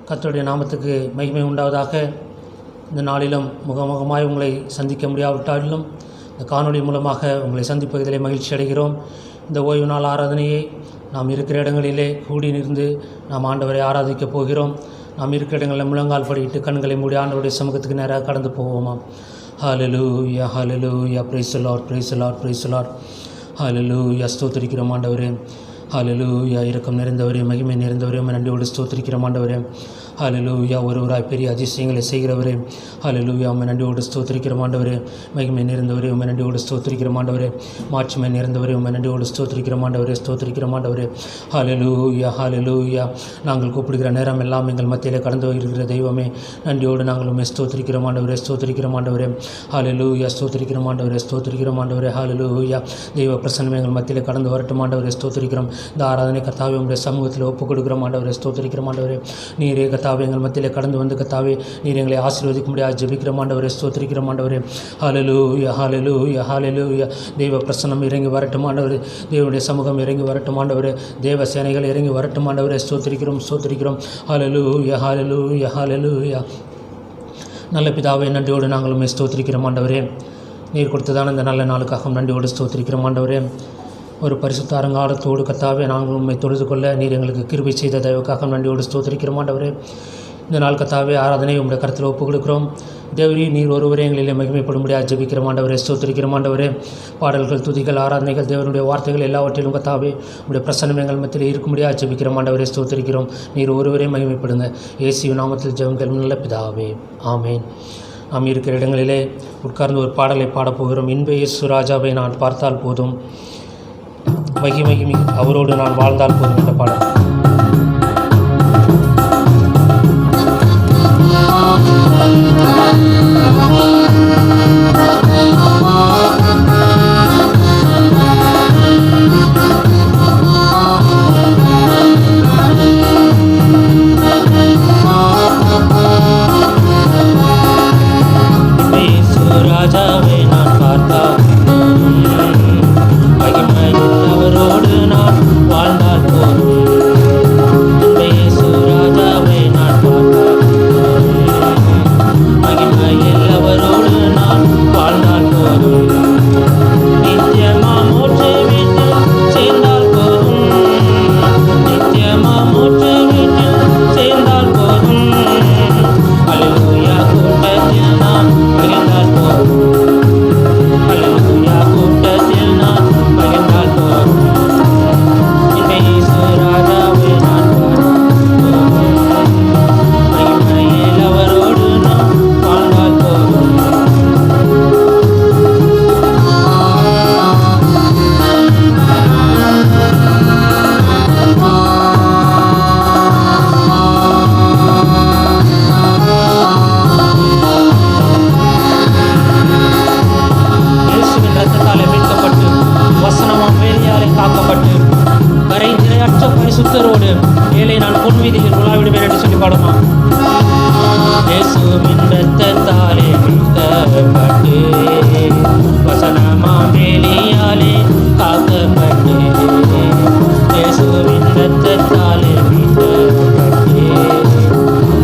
கர்த்தருடைய நாமத்துக்கு மகிமை உண்டாவதாக. இந்த நாளிலும் முகமுகமாய் உங்களை சந்திக்க முடியாவிட்டாலும் இந்த காணொளி மூலமாக உங்களை சந்திப்பதிலே மகிழ்ச்சி அடைகிறோம். இந்த ஓய்வு நாள் ஆராதனையை நாம் இருக்கிற இடங்களிலே கூடி நின்று நாம் ஆண்டவரை ஆராதிக்கப் போகிறோம். நாம் இருக்கிற இடங்களில் முழங்கால் படியிட்டு கண்களை மூடி ஆண்டவருடைய சமூகத்துக்கு நேராக கடந்து போவோமாம். Hallelujah hallelujah, praise the lord, praise the lord, praise the lord. Hallelujah, ஸ்தோத்திரிக்கிறோம் ஆண்டவரே. ஹல்லேலூயா, இரக்கம் நிறைந்தவரே, மகிமை நிறைந்தவரே, நன்றியோடு ஸ்தோத்திரிக்கிறோம் ஆண்டவரே. ஹல்லேலூயா, ஒருவராய் பெரிய அதிசயங்களை செய்கிறவரே. ஹல்லேலூயா, உம்மை நன்றியோடு ஸ்தோத்திரிக்கிறோம் ஆண்டவரே. மகிமை நிறைந்தவரே, உம்மை நன்றியோடு ஸ்தோத்திரிக்கிறோம் ஆண்டவரே. மாட்சிமை நிறைந்தவரே, உம்மை நன்றியோடு ஸ்தோத்திரிக்கிறோம் ஆண்டவரே, ஸ்தோத்திரிக்கிறோம் ஆண்டவரே. ஹல்லேலூயா ஹல்லேலூயா, நாங்கள் கூப்பிடுகிற நேரம் எல்லாம் எங்கள் மத்தியிலே கடந்து வருகிற தெய்வமே, நன்றியோடு நாங்கள் உம்மை ஸ்தோத்திரிக்கிறோம் ஆண்டவரே, ஸ்தோத்திரிக்கிறோம் ஆண்டவரே. ஹல்லேலூயா, ஸ்தோத்திரிக்கிறோம் ஆண்டவரே, ஸ்தோத்திரிக்கிறோம் ஆண்டவரே. ஹல்லேலூயா, தெய்வ பிரசன்னமே எங்கள் மத்தியிலே கடந்து வரட்டும் ஆண்டவரே, ஸ்தோத்திரிக்கிறோம். இந்த ஆராதனை கர்த்தாவே உம்முடைய சமூகத்தில் ஒப்புக் கொடுக்கிறோம் ஆண்டவரே, ஸ்தோத்திரிக்கிறோம் ஆண்டவரே. நீரே கர்த்தாவே எங்கள் மத்தியிலே கடந்து வந்து கர்த்தாவே நீர் எங்களை ஆசீர்வதிக்க முடியாது ஜெபிக்கிறோம் ஆண்டவரே, ஸ்தோத்திரிக்கிறோம் ஆண்டவரே. ஹல்லேலூயா ஹல்லேலூயா ஹல்லேலூயா, தெய்வ பிரசன்னம் இறங்கி வரட்டும் ஆண்டவரே. தேவனுடைய சமூகம் இறங்கி வரட்டும் ஆண்டவரே. தேவ சேனைகள் இறங்கி வரட்டும் ஆண்டவரே, ஸ்தோத்திரிக்கிறோம் ஸ்தோத்திரிக்கிறோம். ஹல்லேலூயா ஹல்லேலூயா ஹல்லேலூயா. நல்ல பிதாவே, நன்றியோடு நாங்களும் ஸ்தோத்திரிக்கிறோம் ஆண்டவரே. நீர் கொடுத்ததான இந்த நல்ல நாளுக்காக நன்றியோடு ஸ்தோத்திரிக்கிறோம் ஆண்டவரே. ஒரு பரிசுத்த அரங்காலத்தோடு கர்த்தாவே நாங்கள் உண்மை தொழுது கொள்ள நீர் எங்களுக்கு கிருபை செய்த தயவுக்காக நன்றியோடு ஸ்தோத்திரிக்கிறோம் ஆண்டவரே. இந்த நாள் கர்த்தாவே ஆராதனை உங்களுடைய கருத்தில் ஒப்புக் கொடுக்கிறோம். தேவரீ, நீர் ஒருவரே எங்களிலே மகிமைப்படும்படியாக ஜெபிக்கிறோம் ஆண்டவரே, ஸ்தோத்திரிக்கிறோம் ஆண்டவரே. பாடல்கள், துதிகள், ஆராதனைகள், தேவனுடைய வார்த்தைகள் எல்லாவற்றிலும் கர்த்தாவே உங்களுடைய பிரசன்னம் எங்கள் மத்தியில் இருக்கும்படியாக ஜெபிக்கிறோம் ஆண்டவரே, ஸ்தோத்திரிக்கிறோம். நீர் ஒருவரே மகிமைப்படுங்க. இயேசுவின் நாமத்தில் ஜெபங்கள் நல்ல பிதாவே, ஆமேன். நாம் இருக்கிற இடங்களிலே உட்கார்ந்து ஒரு பாடலை பாடப்போகிறோம். இன்ப இயேசு ராஜாவை நான் பார்த்தால் போதும், மகிமை அவரோடு நான் வாழ்ந்தால் போதும் என்ற பாடல். ராஜாவே நான் பார்த்தால் அவரோடு நான் வாழ்ந்தால் போதும். ராஜாவை நான் பார்த்தால் மகிமையில் அவரோடு நான் வாழ்ந்தால் போதும். நித்தியமா மூச்சு வீட்டில் சேர்ந்தால் போதும். நித்தியமா மூச்சு வீட்டில் சேர்ந்தால் போதும். அல்லேலூயா, கூட்டத்தில் நான் மகிழ்ந்தால் போதும். அல்லேலூயா, கூட்டத்தில் நான் மகிழ்ந்தால் போதும். இயேசு ராஜாவை நான் பார்த்தால் மகிமையில் அவரோடு நான் வாழ்ந்தால் போதும். இயேசுவின் இரத்தத்தாலே மீட்கப்பட்டு வசனமாம் வேலியாலே காக்கப்பட்டு கரை திரையற்ற பரிசுத்தரோடு ஏழை நான் பொன் வீதியில் உலாவிடுவேன் என்று சொல்லி பாடுமா. இயேசுவின் இரத்தத்தாலே மீட்கப்பட்டு வசனமாம் வேலியாலே காக்கப்பட்டு. இயேசுவின் இரத்தத்தாலே மீட்கப்பட்டு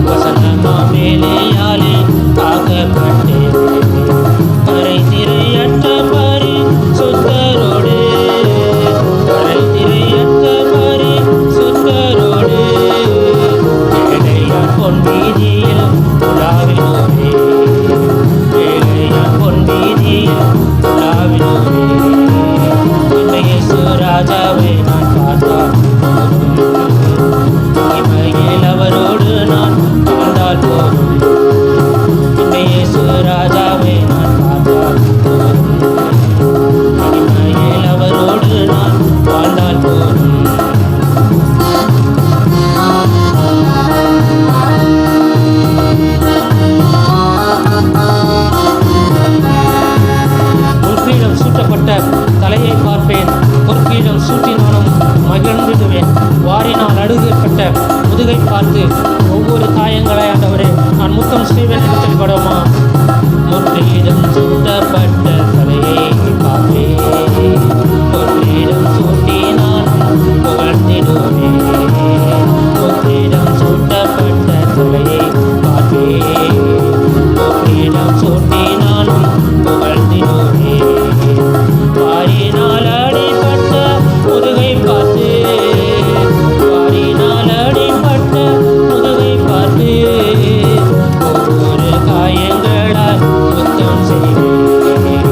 வசனமாம் வேலியாலே காக்கப்பட்டு கரை திரையற்ற பரிசுத்தரோடு கரை திரையற்ற பரிசுத்தரோடு ஏழையார் பொன் வீதியில் உலாவினோரே. நடத்துவேன். வாரினால் அழுகப்பட்ட முதுகை பார்த்து ஒவ்வொரு காயங்களை ஆண்டவரே நான் முத்தம் செய்வேன் என்று சொல்லிப்படுமா. முற்றிலும் சூட்டப்பட்ட தலையை பார்ப்பேன், முற்றிலும் சூட்டி நான் புகழ்ந்திடுவேன். முற்றிலும் சூட்டப்பட்ட தலையை பார்ப்பேன், முற்றிலும் சூட்டி நானும் புகழ்ந்திடுவேன். வாரினால் அடிபட்ட முதுகை பார்த்து, வாரினால் அடிபட்ட முதுகை பார்த்து ஒவ்வொரு காயங்களால் முத்தம் செய்வேன்.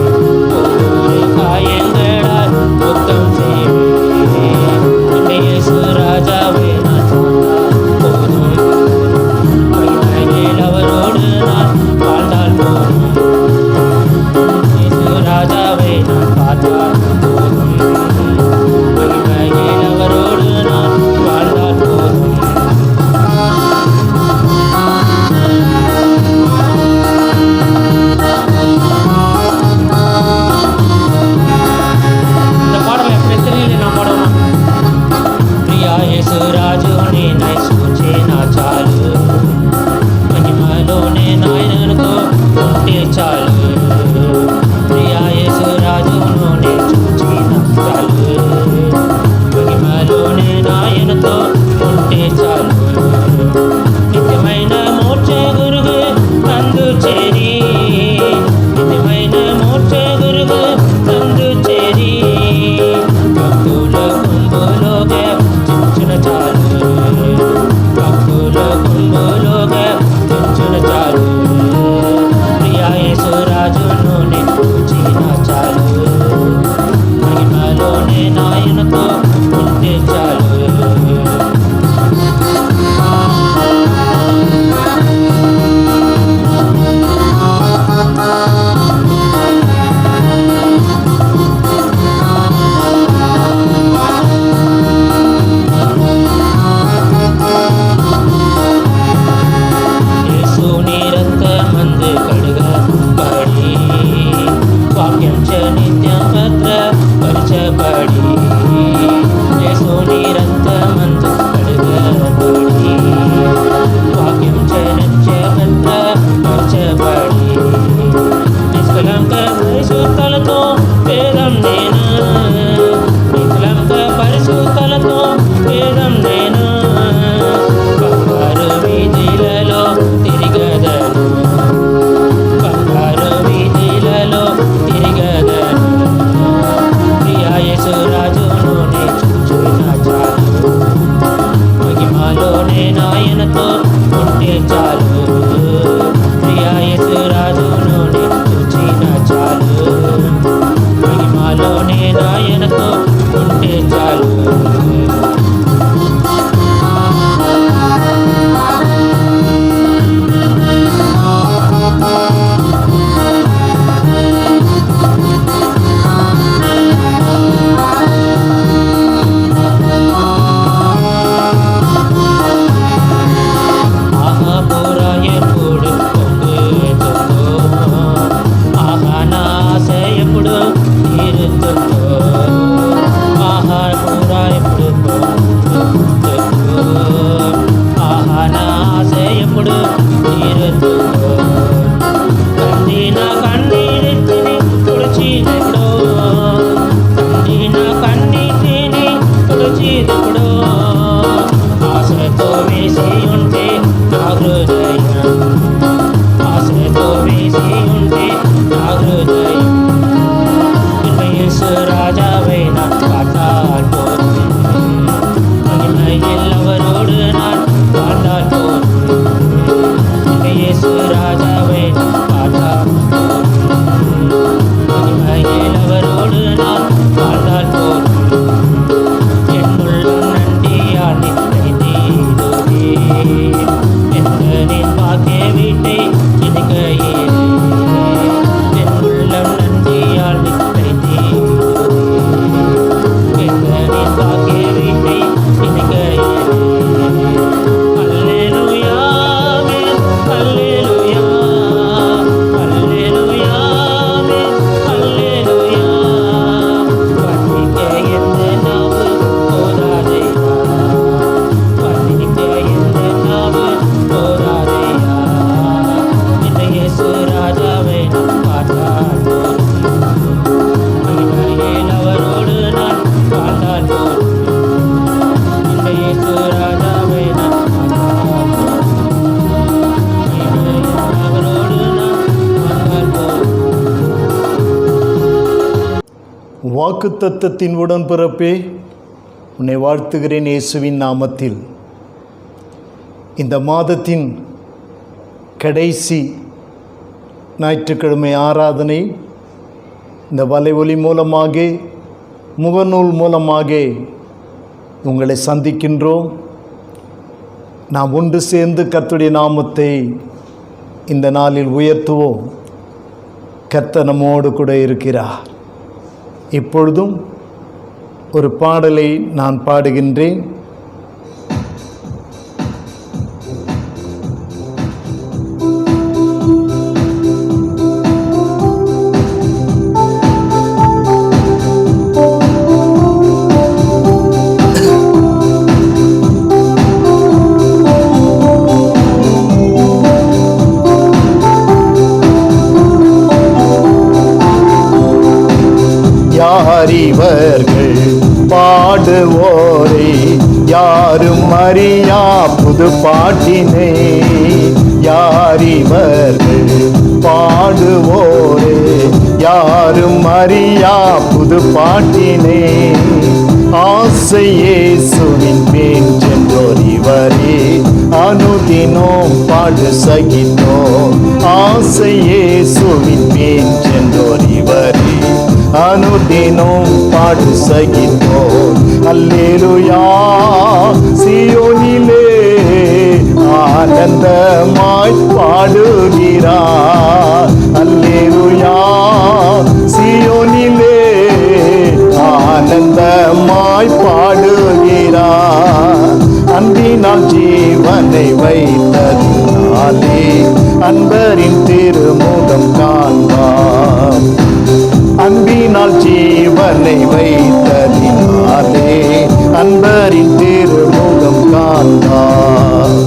வாக்குத்தத்தத்தின் உடன்பிறப்பே, உன்னை வாழ்த்துகிறேன் இயேசுவின் நாமத்தில். இந்த மாதத்தின் கடைசி ஞாயிற்றுக்கிழமை ஆராதனை இந்த வலை ஒலி மூலமாக, முகநூல் மூலமாக உங்களை சந்திக்கின்றோம். நாம் ஒன்று சேர்ந்து கர்த்தருடைய நாமத்தை இந்த நாளில் உயர்த்துவோம். கர்த்தர் நம்மோடு கூட இருக்கிறார். இப்பொழுதும் ஒரு பாடலை நான் பாடுகின்றேன். இவர்கள் பாடுவோரே, யாரும் அறியா புது பாட்டினை. யார் இவர்கள் பாடுவோரே, யாரும் அறியா புது பாட்டினை. ஆசை இயேசுவின் பின் சென்றோர் இவரே, அனுதினோம் பாடு சகித்தோம். ஆசை இயேசுவின் பின் சென்றோர் இவரே, அனுதினம் பாடு சகித்தோம். அல்லேலூயா, சீயோனிலே ஆனந்தமாய் பாடுகிறார். அல்லேலூயா, சீயோனிலே ஆனந்தமாய் பாடுகிறார். அன்பினால் ஜீவனை வைத்ததினாலே அன்பரின் திருமுகம் காண்பார். அன்பினால் ஜீவனை வைத்ததினாலே அன்பரின் திருமுகம் காண்பார்.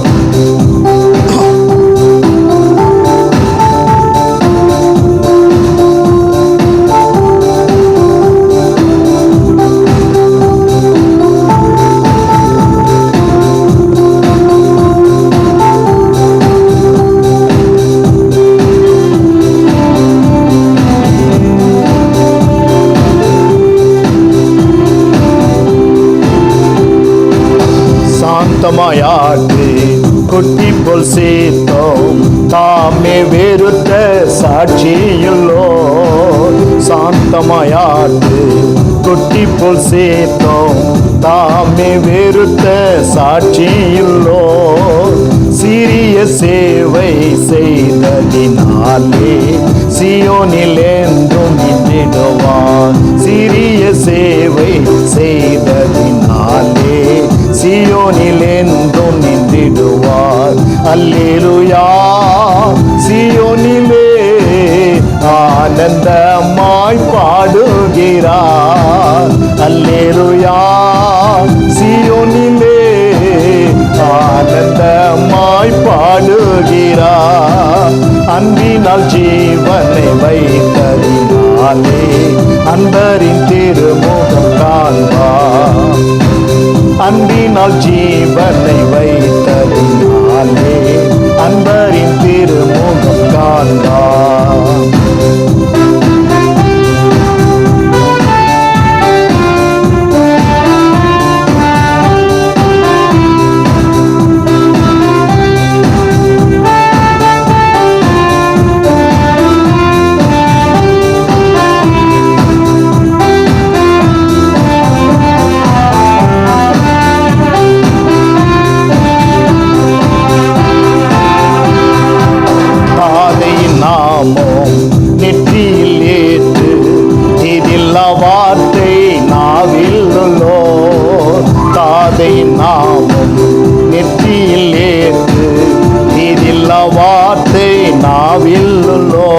சாந்தமாயாட்டு கொட்டி போல் சேர்த்தோம், தாமே வெறுத்த சாட்சியுள்ளோ. சாந்தமாயாட்டு கொட்டி போல் சேர்த்தோம், தாமே வெறுத்த சாட்சியுள்ளோ. சிறிய சேவை செய்ததினாலே சீயோனில் என்றும் நின்றிடுவார். சிறிய சேவை செய்ததினாலே சீயோனில் என்றும் நின்றிடுவார். அல்லேலூயா, சீயோனிலே ஆனந்தமாய் பாடுகிறார். அல்லேலூயா, சீயோனிலே ஆனந்தமாய் பாடுகிறார். அன்பினால் ஜீவனை வைத்ததினாலே அன்பரின் திருமுகம் காண்பார். அன்பினால் ஜீவனை வைத்ததினாலே அன்பரின் திருமுகம் காண்பார். நெற்றியில் ஏற்று இதில்லா வார்த்தை நாவில் உள்ளோ. தாதையின் நாமம் நெற்றியில் ஏற்று இதில்லா வார்த்தை நாவில் உள்ளோ.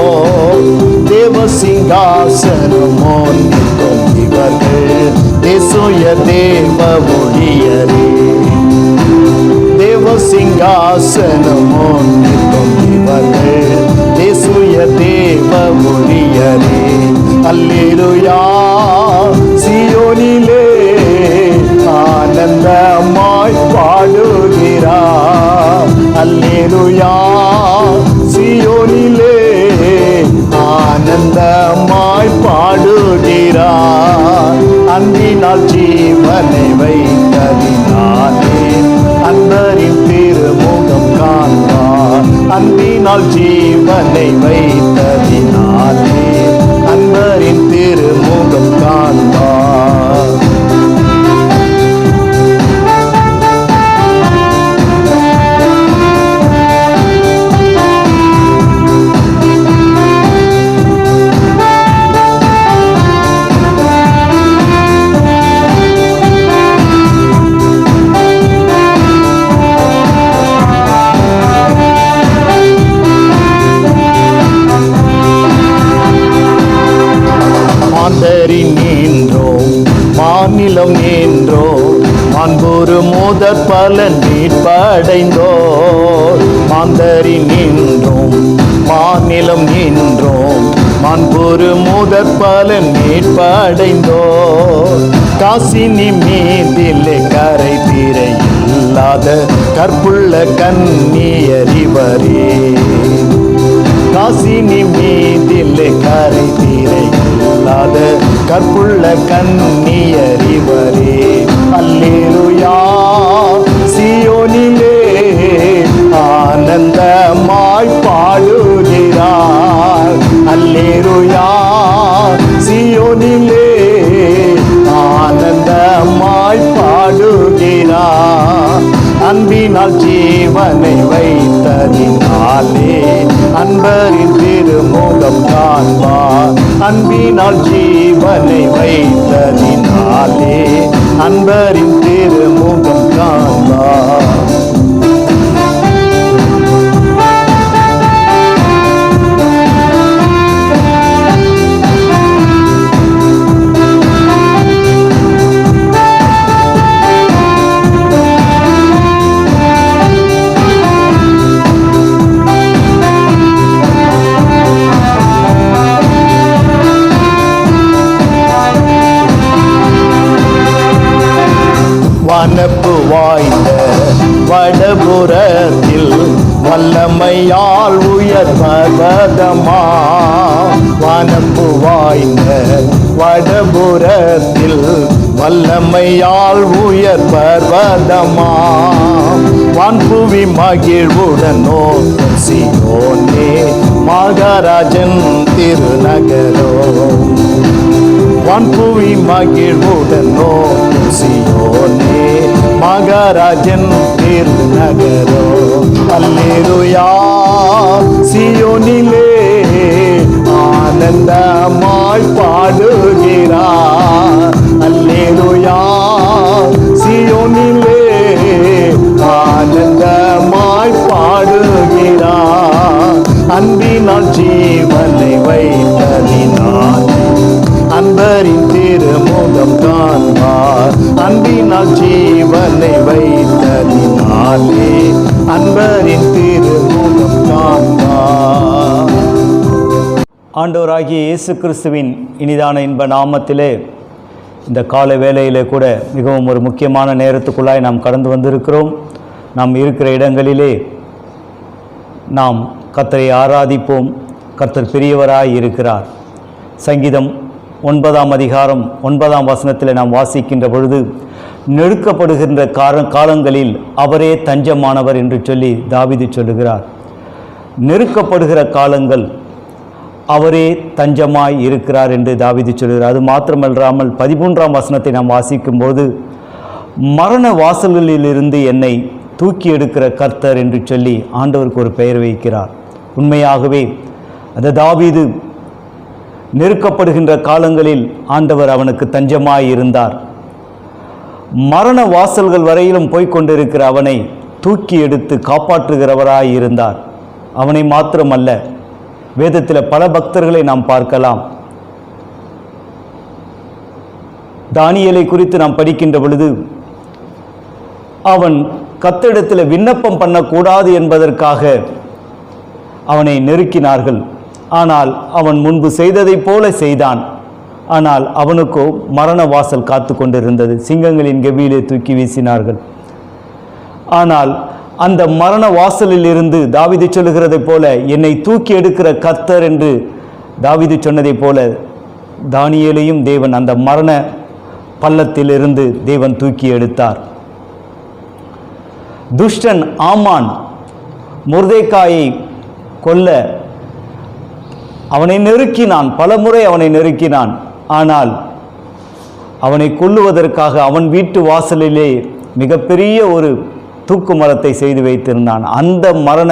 தேவ சிங்காசனமோ நிற்கும் இவர்கள், தேசுய தேவ ஒளியரே. தேவ சிங்காசனமோ நிற்கும் இவர்கள், தேசுய தேவ ஒளியரே. அல்லேலூயா, சீயோனிலே ஆனந்தமாய் பாடுகிறார். அல்லேலூயா, சீயோனிலே ஆனந்தமாய் பாடுகிறார். அன்பினால் ஜீவனை வைத்ததினாலே அன்பரின் திருமுகம் காண்பார். அன்பினால் ஜீவனை வைத்ததினாலே அன்பரின் திருமுகம் காண்பார். நின்றோம் மாநிலம் நின்றோம் மாண்புறு முதற் பலன் மீட்படைந்தோர். மாந்தரி நின்றோம் மாநிலம் நின்றோம் மாண்புறு முதற் பலன் மீட்படைந்தோர். காசினி மீதிலே கரை திரை இல்லாத கற்புள்ள கன்னியரிவரே. காசினி மீதிலே கரை திரை இல்லாத கற்புள்ள கன்னியரிவரே. அல்லேலூயா சீயோனிலே ஆனந்தமாய் பாடுகிறார். அல்லேலூயா சீயோனிலே ஆனந்தமாய் பாடுகிறார். அன்பினால் ஜீவனை வைத்ததினாலே அன்பரின் திருமுகம் காண்பார். அன்பினால் ஜீவனை வைத்ததினாலே அன்பரின் திருமுகம் காண்பார். வனப்பு வாய்ந்த வடபுறத்தில் வல்லமையால் உயர் பர்வதமா. வனப்பு வாய்ந்த வடபுறத்தில் வல்லமையால் உயர் பர்வதமா. வான்புவி மகிழ்வுடன் நோக்கும் சீயோனே மகாராஜன் திருநகரோ. வான்புவி மகிழ்வுடன் நோக்கும் சீயோனே மகாராஜன் திருநகரோ. அல்லேலூயா சீயோனிலே ஆனந்தமாய் பாடுகிறார். அல்லேலூயா சீயோனிலே ஆனந்தமாய் பாடுகிறார். அன்பினால் ஜீவனை வைத்ததினால் அன்பரின் திருமுகம் காண்பார். அன்பினால் ஜீவனை வைத்ததினாலே அன்பரின் திருமுகம் காண்பார். ஆண்டவராகிய இயேசு கிறிஸ்துவின் இனிதான இன்ப நாமத்திலே இந்த கால வேளையிலே கூட மிகவும் ஒரு முக்கியமான நேரத்துக்குள்ளாய் நாம் கடந்து வந்திருக்கிறோம். நாம் இருக்கிற இடங்களிலே நாம் கர்த்தரை ஆராதிப்போம். கர்த்தர் பெரியவராய் இருக்கிறார். சங்கீதம் 9ஆம் அதிகாரம் 9ஆம் வசனத்தில் நாம் வாசிக்கின்ற பொழுது, நெருக்கப்படுகின்ற காலங்களில் அவரே தஞ்சமானவர் என்று சொல்லி தாவீது சொல்லுகிறார். நெருக்கப்படுகிற காலங்கள் அவரே தஞ்சமாய் இருக்கிறார் என்று தாவீது சொல்கிறார். அது மாத்திரமல்லாமல் 13ஆம் வசனத்தை நாம் வாசிக்கும்போது, மரண வாசல்களிலிருந்து என்னை தூக்கி எடுக்கிற கர்த்தர் என்று சொல்லி ஆண்டவருக்கு ஒரு பெயர் வைக்கிறார். உண்மையாகவே அந்த தாவீது நெருக்கப்படுகின்ற காலங்களில் ஆண்டவர் அவனுக்கு தஞ்சமாய் இருந்தார். மரண வாசல்கள் வரையிலும் போய்கொண்டிருக்கிற அவனை தூக்கி எடுத்து காப்பாற்றுகிறவராய் இருந்தார். அவனை மாத்திரமல்ல, வேதத்தில் பல பக்தர்களை நாம் பார்க்கலாம். தானியேலை குறித்து நாம் படிக்கின்ற பொழுது, அவன் கர்த்தரிடத்தில் விண்ணப்பம் பண்ணக்கூடாது என்பதற்காக அவனை நெருக்கினார்கள். ஆனால் அவன் முன்பு செய்ததைப் போல செய்தான். ஆனால் அவனுக்கோ மரண வாசல் காத்து கொண்டிருந்தது. சிங்கங்களின் கெபியிலே தூக்கி வீசினார்கள். ஆனால் அந்த மரண வாசலில் இருந்து தாவீது சொல்லுகிறதை போல, என்னை தூக்கி எடுக்கிற கர்த்தர் என்று தாவீது சொன்னதை போல, தானியேலையும் தேவன் அந்த மரண பள்ளத்திலிருந்து தேவன் தூக்கி எடுத்தார். துஷ்டன் ஆமான் மொர்தெக்காயை கொல்ல அவனை நெருக்கினான், பலமுறை அவனை நெருக்கினான். ஆனால் அவனை கொல்லுவதற்காக அவன் வீட்டு வாசலிலே மிகப்பெரிய ஒரு தூக்கு மரத்தை செய்து வைத்திருந்தான். அந்த மரண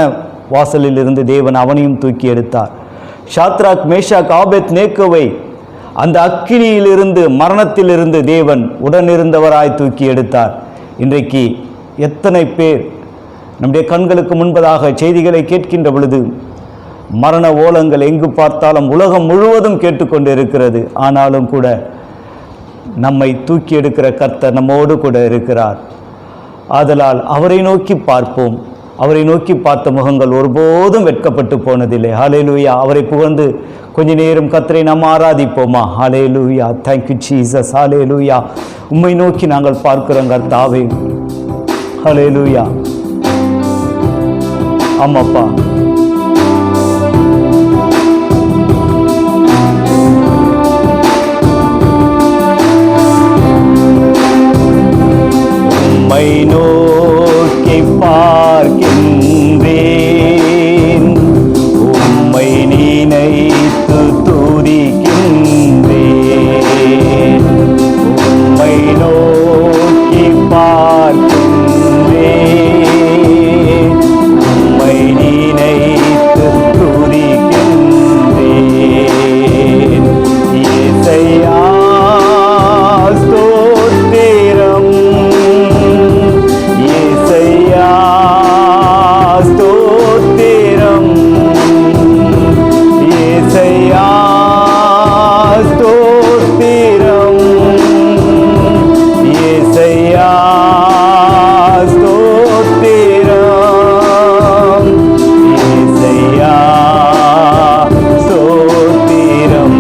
வாசலில் இருந்து தேவன் அவனையும் தூக்கி எடுத்தார். ஷாத்ராக், மேஷாக், ஆபேத் நேகோவை அந்த அக்கினியிலிருந்து, மரணத்திலிருந்து தேவன் உடனிருந்தவராய் தூக்கி எடுத்தார். இன்றைக்கு எத்தனை பேர் நம்முடைய கண்களுக்கு முன்பதாக செய்திகளை கேட்கின்ற பொழுது மரண ஓலங்கள் எங்கு பார்த்தாலும் உலகம் முழுவதும் கேட்டுக்கொண்டு இருக்கிறது. ஆனாலும் கூட நம்மை தூக்கி எடுக்கிற கர்த்தர் நம்மோடு கூட இருக்கிறார். ஆதலால் அவரை நோக்கி பார்ப்போம். அவரை நோக்கி பார்த்த முகங்கள் ஒருபோதும் வெட்கப்பட்டு போனதில்லை. ஹல்லேலூயா. அவரை புகழ்ந்து கொஞ்ச நேரம் கர்த்தரை நாம் ஆராதிப்போமா? ஹல்லேலூயா. Thank you Jesus. ஹல்லேலூயா. உம்மை நோக்கி நாங்கள் பார்க்கிறோம் கர்த்தாவே. ஹல்லேலூயா. ஆமாப்பா. உம்மை நோக்கி பார்க்கின்றேன், உம்மை நினைத்து துதிக்கின்றேன். உம்மை நோக்கி பார்க்கின்றேன், உம்மை நினைத்து துதிக்கின்றேன். இயேசையா ஸ்தோத்திரம், இயேசையா ஸ்தோத்திரம், இயேசையா ஸ்தோத்திரம், இயேசையா ஸ்தோத்திரம், இயேசையா ஸ்தோத்திரம்.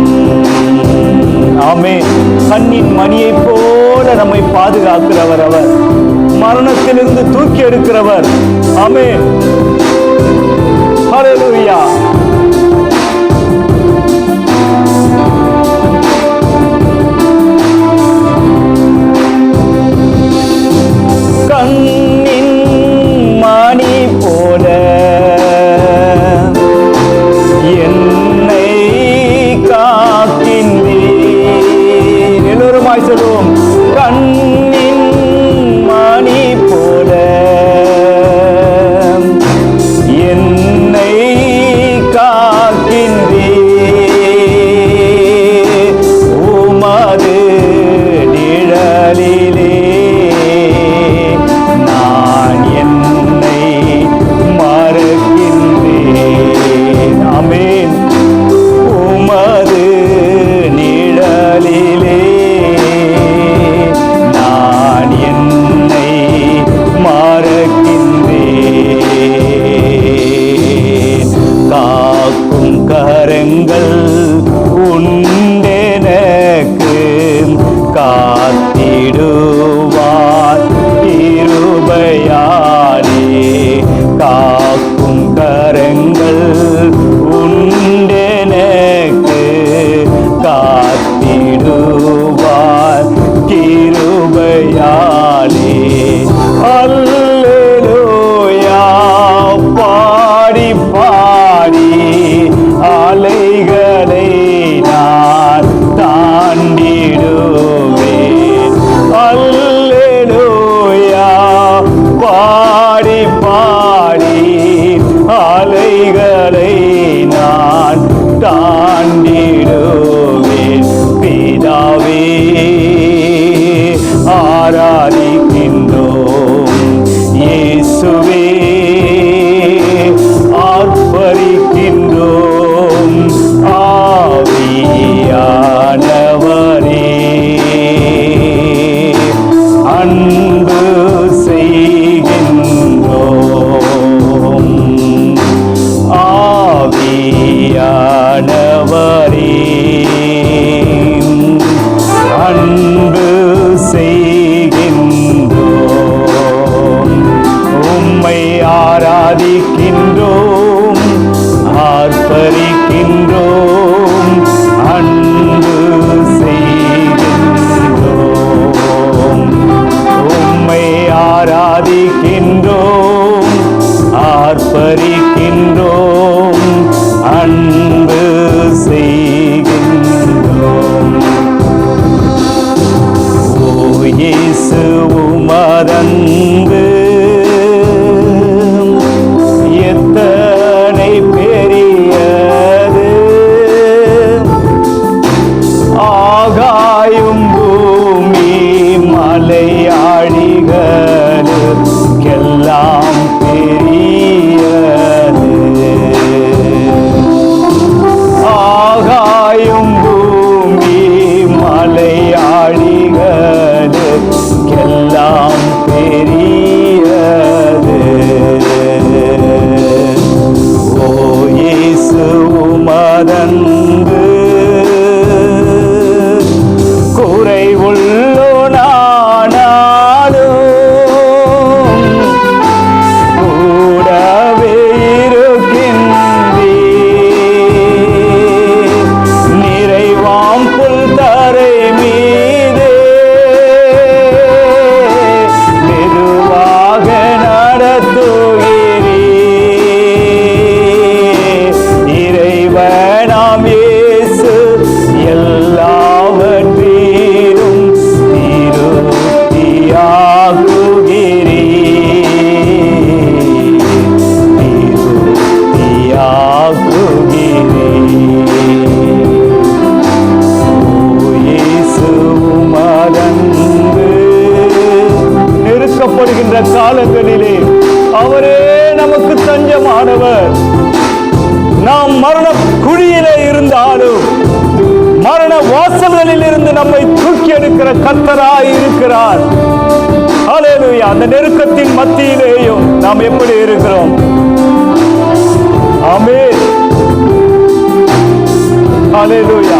ஆமென். கண்ணின் மணியைப் போல நம்மை பாதுகாக்கிறவர் அவர், மரணத்திலிருந்து தூக்கி எடுக்கிறவர். ஆமென். ஹல்லேலூயா. கண்ணின் மணி போல என்னை காக்கின்றீர். எல்லோருமாய் சொல்லுவோம். கண்ணின் மணி போல என்னை ஆர்ப்பரிக்கின்றோம் ஆர்ப்பரிக்கின்றோம் அன்பு செய்கின்றோம். ஓ இயேசு உமதன்பு எத்தனை பெரியது, ஆகாயும் பூமி மலையாளிகளுக்கெல்லாம் பெரியது. ஆகாயும் பூமி மலையாளிகளுக்கெல்லாம் பெரியது. ஓ இயேசு உமதன்பு குறைவுள்ளோனானாலும் கூடவே இருக்கின்றீர். நிறைவாம் புல்தரை மீதே மெதுவாக நடத்துகிறீர். இறைவனாம் இயேசு எல்லாவற்றிலும் நெருக்கப்படுகின்ற காலங்களிலே அவரே நமக்கு தஞ்சமானவர். நாம் மரண குழியிலே இருந்தாலும் மரண வாசல்களில் இருந்து நம்மை தூக்கி எடுக்கிற கர்த்தராய் இருக்கிறார். ஹல்லேலூயா. அந்த நெருக்கத்தின் மத்தியிலேயும் நாம் எப்படி இருக்கிறோம்? ஆமென். ஹல்லேலூயா.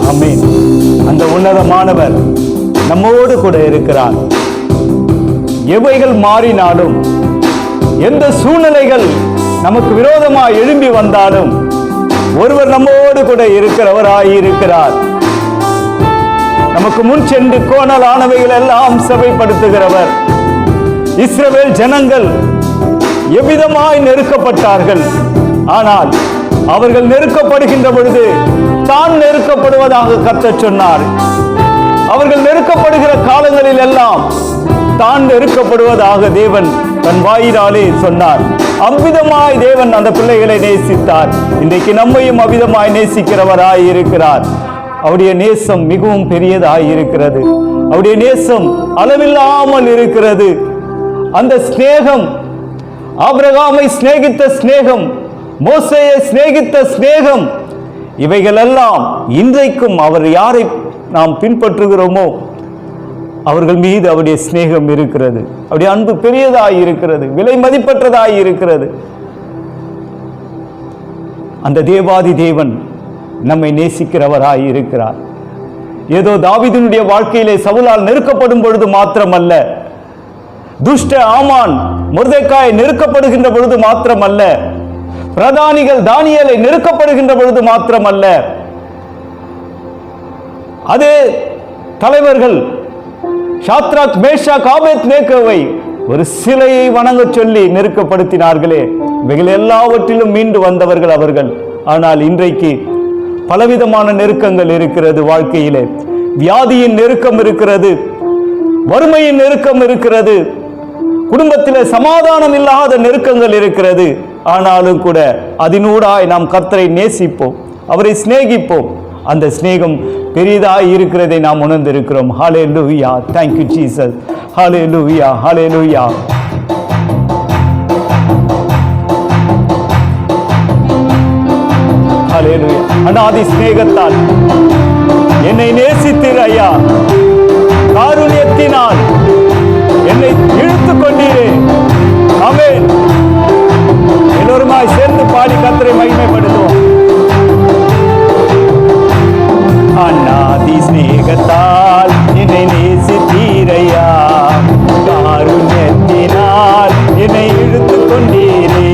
ஆமென். அந்த உன்னதமானவர் நம்மோடு கூட இருக்கிறார். எவைகள் மாறினாலும், எந்த சூழ்நிலைகள் நமக்கு விரோதமாக எழும்பி வந்தாலும் ஒருவர் நம்மோடு கூட இருக்கிறவராய் இருக்கிறார். நமக்கு முன் சென்று கோணலானவைகள் எல்லாம் சபைப்படுத்துகிறவர். இஸ்ரவேல் ஜனங்கள் எவ்விதமாய் நெருக்கப்பட்டார்கள். ஆனால் அவர்கள் நெருக்கப்படுகின்ற பொழுது தான் நெருக்கப்படுவதாக கர்த்தர் சொன்னார். அவர்கள் நெருக்கப்படுகிற காலங்களில் எல்லாம் தான் நெருக்கப்படுவதாக தேவன் தன் வாயினாலே சொன்னார். அவ்விதமாய் தேவன் அந்த பிள்ளைகளை நேசித்தார். இன்றைக்கு நம்மையும் அவ்விதமாய் நேசிக்கிறவராய் இருக்கிறார். அவருடைய நேசம் மிகவும் பெரியதாய் இருக்கிறது. அவருடைய நேசம் அளவில்லாமல் இருக்கிறது. அந்த சிநேகம், ஆபிரகாமை சிநேகித்த சிநேகம், மோசேயை சிநேகித்த சிநேகம், இவைகளெல்லாம் இன்றைக்கும் அவர் யாரை நாம் பின்பற்றுகிறோமோ அவர்கள் மீது அவருடைய சிநேகம் இருக்கிறது. அவருடைய அன்பு பெரியதாய் இருக்கிறது, விலை மதிப்பற்றதாய் இருக்கிறது. அந்த தேவாதி தேவன் நம்மை நேசிக்கிறவராய் இருக்கிறார். ஏதோ தாவீதினுடைய வாழ்க்கையிலே சவுலால் நெருக்கப்படும் பொழுது மாத்திரமல்ல, துஷ்ட ஆமான் மொர்தெக்காய் நெருக்கப்படுகின்ற பொழுது மாத்திரமல்ல, பிரதானிகள் தானியேலை நெருக்கப்படுகின்ற பொழுது மாத்திரமல்ல, அதே தலைவர்கள் ஷாத்ராக், மேஷாக், ஆபேத்நேகோவை ஒரு சிலையை வணங்க சொல்லி நெருக்கப்படுத்தினார்களே, இவைகள் எல்லாவற்றிலும் மீண்டு வந்தவர்கள் அவர்கள். ஆனால் இன்றைக்கு பலவிதமான நெருக்கங்கள் இருக்கிறது. வாழ்க்கையிலே வியாதியின் நெருக்கம் இருக்கிறது, வறுமையின் நெருக்கம் இருக்கிறது, குடும்பத்திலே சமாதானம் இல்லாத நெருக்கங்கள் இருக்கிறது. ஆனாலும் கூட அதனூடாய் நாம் கர்த்தரை நேசிப்போம், அவரை சிநேகிப்போம். அந்த சிநேகம் பெரிதாய் இருக்கிறதை நாம் உணர்ந்திருக்கிறோம். ஹல்லேலூயா. Thank you Jesus. ஹல்லேலூயா, ஹல்லேலூயா. ஹல்லேலூயா. அநாதி சிநேகத்தால் என்னை நேசித்தீர் ஐயா, காருண்யத்தினால் என்னை இழுத்துக் கொண்டீரே. ஆமென். எல்லோருமாய் சேர்ந்து பாடி கர்த்தரை மகிமைப்படுத்துவோம். அநாதி சிநேகத்தால் என்னை நேசித்தீரையா, காருண்யத்தினால் என்னை இழுத்துக் கொண்டீரே.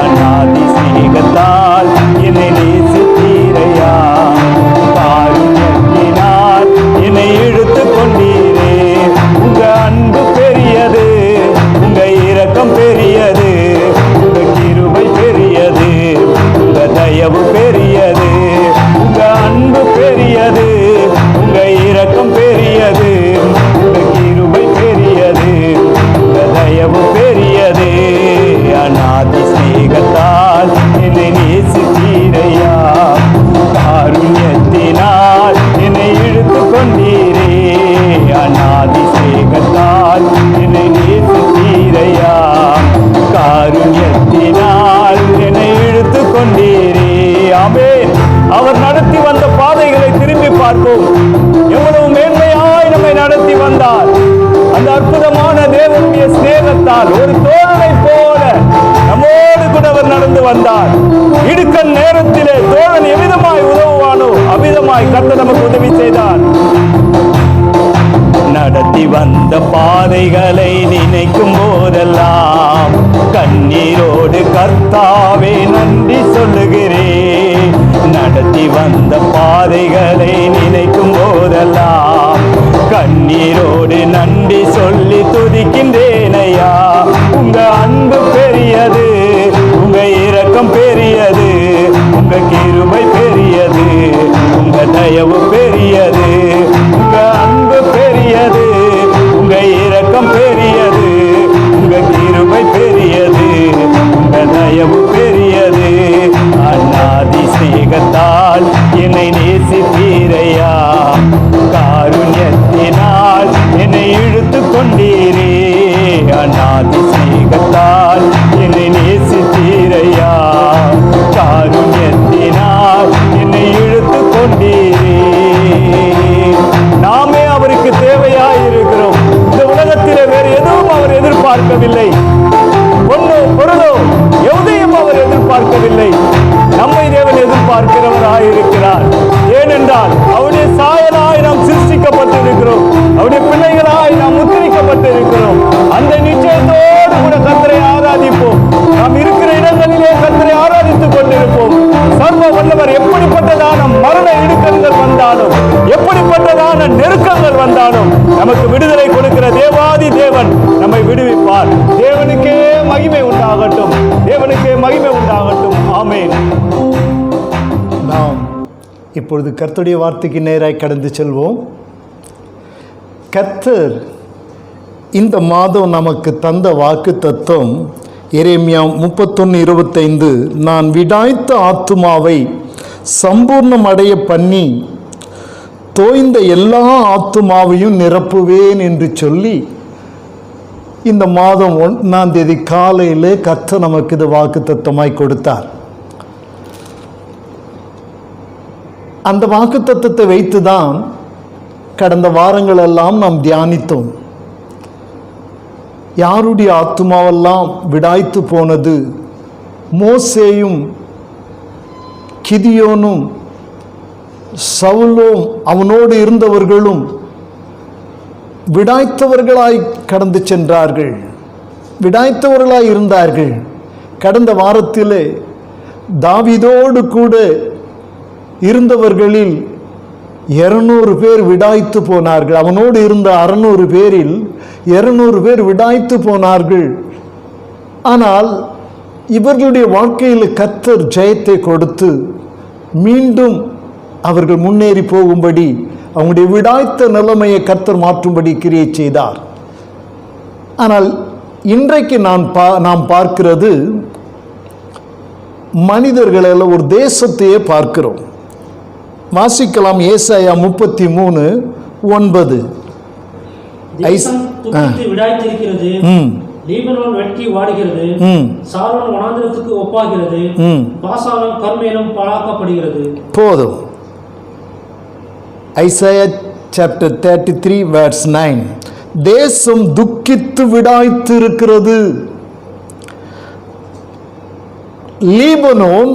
அநாதி சிநேகத்தால் என்னை நேசித்தீரையா, பார்ப்போம். எவ்வளவு மேன்மையாய் நம்மை நடத்தி வந்தார். அந்த அற்புதமான தேவனுடைய சிநேகத்தால் ஒரு தோழனை போல நம்மோடு கூட அவர் நடந்து வந்தார். இடுக்கண் நேரத்திலே தோழன் எவ்விதமாய் உதவுவானோ அவ்விதமாய் கர்த்தர் நமக்கு உதவி செய்தார். நடத்தி வந்த பாதைகளை நினைக்கும் போதெல்லாம் கண்ணீரோடு கர்த்தாவே நன்றி சொல்லுகிறேன். நடத்தி வந்த பாதைகளை நினைக்கும் போதெல்லாம் கண்ணீரோடு நன்றி சொல்லி துதிக்கின்றேன் ஐயா. உங்க அன்பு பெரியது, உங்க இரக்கம் பெரியது, உங்க கிருபை பெரியது, உங்க தயவு பெரியது, உங்க அன்பு பெரியது, உங்க இரக்கம் பெரியது, உங்க கிருபை பெரியது, உங்க தயவு பெரியது. அநாதி சிநேகத்தால் என்னை நேசித்தீரையா, காருண்யத்தினால் என்னை இழுத்து கொண்டீரே. அநாதி சிநேகத்தால் என்னை நேசித்தீரையா, காருண்யத்தினால் என்னை இழுத்து கொண்டீரே. நாமே அவருக்கு தேவையாய் இருக்கிறோம். இந்த உலகத்திலே வேறு எதுவும் அவர் எதிர்பார்க்கவில்லை. பொண்ணோ பொருளோ எதையும் அவர் எதிர்பார்க்கவில்லை. நம்மை தேவன் எதிர்பார்க்கிறவராய் இருக்கிறார். ஏனென்றால் அவருடைய சாயலாய் நாம் சிருஷ்டிக்கப்பட்டிருக்கிறோம். அவருடைய பிள்ளைகளாய் நாம் முத்திரிக்கப்பட்டிருக்கிறோம். அந்த நிச்சயத்தோடு கூட கர்த்தரை ஆராதிப்போம். நாம் இருக்கிற இடங்களிலே கர்த்தரை ஆராதித்துக் கொண்டிருப்போம். சர்வ வல்லவர் எப்படிப்பட்டதான மரண இடுக்கண்கள் வந்தாலும், எப்படிப்பட்டதான நெருக்கங்கள் வந்தாலும் நமக்கு விடுதலை கொடுக்கிற தேவாதி தேவன் நம்மை விடுவிப்பார். தேவனுக்கே மகிமை உண்டாகட்டும், தேவனுக்கே மகிமை உண்டாகட்டும். ஆமென். நாம் இப்பொழுது கர்த்தருடைய வார்த்தைக்கு நேராய் கடந்து செல்வோம். கர்த்தர் இந்த மாதம் நமக்கு தந்த வாக்கு தத்துவம் எரேமியா 31:25, நான் விடாய்த்த ஆத்துமாவை சம்பூர்ணம் அடைய பண்ணி தோய்ந்த எல்லா ஆத்துமாவையும் நிரப்புவேன் என்று சொல்லி இந்த மாதம் 1ஆம் தேதி காலையில் கர்த்தர் நமக்கு இது வாக்கு தத்துவமாய் கொடுத்தார். அந்த வாக்கு தத்துவத்தை வைத்து தான் கடந்த வாரங்களெல்லாம் நாம் தியானித்தோம். யாருடைய ஆத்துமாவெல்லாம் விடாய்த்து போனது? மோசேயும் கிதியோனும் சவுலும் அவனோடு இருந்தவர்களும் விடாய்த்தவர்களாய் கடந்து சென்றார்கள், விடாய்த்தவர்களாய் இருந்தார்கள். கடந்த வாரத்திலே தாவீதோடு கூட இருந்தவர்களில் 200 பேர் விடாய்த்து போனார்கள். அவனோடு இருந்த 600 பேரில் 200 பேர் விடாய்த்து போனார்கள். ஆனால் இவர்களுடைய வாழ்க்கையில் கர்த்தர் ஜெயத்தை கொடுத்து மீண்டும் அவர்கள் முன்னேறி போகும்படி அவங்களுடைய விடாய்த்த நிலைமையை கர்த்தர் மாற்றும்படி கிரியை செய்தார். ஆனால் இன்றைக்கு நாம் பார்க்கிறது மனிதர்களெல்லாம் ஒரு தேசத்தையே பார்க்கிறோம். வாசிக்கலாம். ஏசாயா 33:9. தேசம் துக்கித்து விடாய்த்திருக்கிறது, லீபனோன் வெட்கி வாடுகிறது, சாரோன் வனாந்திரத்துக்கு ஒப்பாகிறது, பாசானும் கர்மேலும் பாழாக்கப்படுகிறது. போதும். Isaiah chapter 33 verse 9. தேசம் துக்கித்து விடாய்த்து இருக்கிறது, லீபனோன்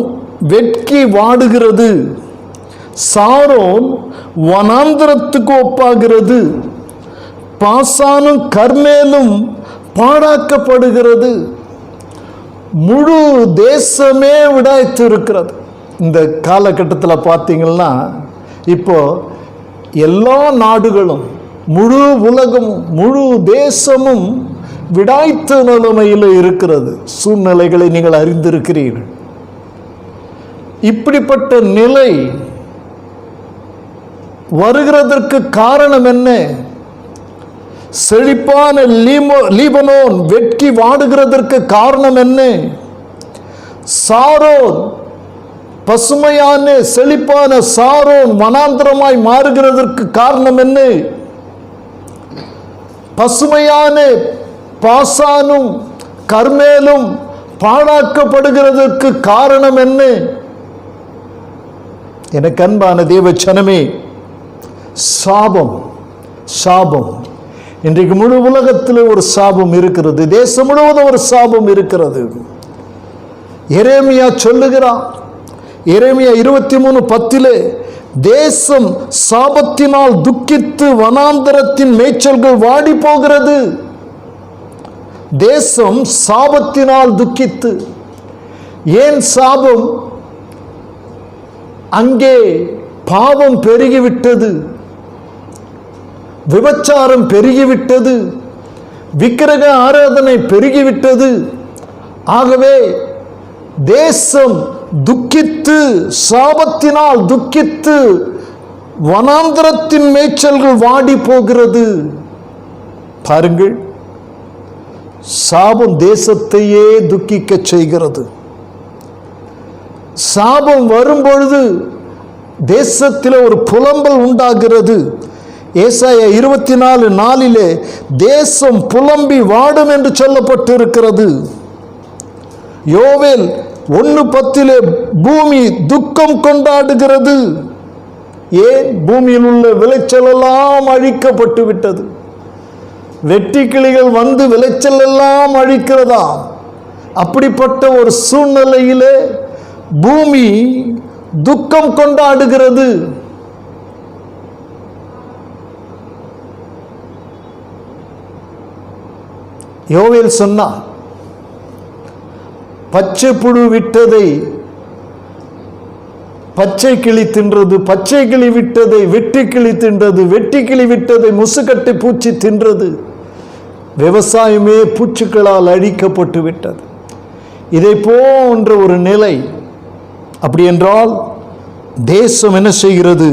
வெட்கி வாடுகிறது, சாரோன் வனாந்திரத்துக்கு ஒப்பாகிறது, பாசானும் கர்மேலும் பாழாக்கப்படுகிறது. முழு தேசமே விடாய்த்து இருக்கிறது. இந்த காலகட்டத்தில் பார்த்தீங்கன்னா இப்போ எல்லா நாடுகளும், முழு உலகமும், முழு தேசமும் விடாய்த்த நிலைமையில் இருக்கிறது. சூழ்நிலைகளை நீங்கள் அறிந்திருக்கிறீர்கள். இப்படிப்பட்ட நிலை வருகிறதற்கு காரணம் என்ன? செழிப்பான லீபனோன் வெட்கி வாடுகிறதற்கு காரணம் என்ன? சாரோன், பசுமையான செழிப்பான சாரோன் வனாந்திரமாய் மாறுகிறதற்கு காரணம் என்ன? பசுமையான பாசானும் கர்மேலும் பாழாக்கப்படுகிறதற்கு காரணம் என்ன? எனக்கு அன்பான தேவ ஜனமே, சாபம். சாபம் இன்றைக்கு முழு உலகத்தில் ஒரு சாபம் இருக்கிறது. தேசம் முழுவதும் ஒரு சாபம் இருக்கிறது. எரேமியா சொல்லுகிறான், எரேமியா 23:10 தேசம் சாபத்தினால் துக்கித்து வனாந்தரத்தின் மேய்ச்சல்கள் வாடி போகிறது. தேசம் சாபத்தினால் துக்கித்து. ஏன் சாபம்? அங்கே பாவம் பெருகிவிட்டது, விபச்சாரம் பெருகிவிட்டது, விக்கிரக ஆராதனை பெருகிவிட்டது. ஆகவே தேசம் துக்கித்து, சாபத்தினால் துக்கித்து வனாந்தரத்தின் மேய்ச்சல்கள் வாடி போகிறது. பாருங்கள், சாபம் தேசத்தையே துக்கிக்க செய்கிறது. சாபம் வரும்பொழுது தேசத்தில் ஒரு புலம்பல் உண்டாகிறது. ஏசாயா 24:4 தேசம் புலம்பி வாடும் என்று சொல்லப்பட்டிருக்கிறது. யோவேல் 1:10 பூமி துக்கம் கொண்டாடுகிறது. ஏன்? பூமியில் உள்ள விளைச்சல் எல்லாம் அழிக்கப்பட்டு விட்டது. வெட்டி கிளிகள் வந்து விளைச்சல் எல்லாம் அழிக்கிறதா. அப்படிப்பட்ட ஒரு சூழ்நிலையிலே பூமி துக்கம் கொண்டாடுகிறது. யோவேல் சொன்னார், பச்சை புழு விட்டதை பச்சை கிளி தின்றது, பச்சை கிளி விட்டதை வெட்டி கிளி தின்றது, வெட்டி கிளி விட்டதை முசுக்கட்டை பூச்சி தின்றது. விவசாயமே பூச்சிகளால் அழிக்கப்பட்டு விட்டது. இதை போன்ற ஒரு நிலை. அப்படி என்றால் தேசம் என்ன செய்கிறது?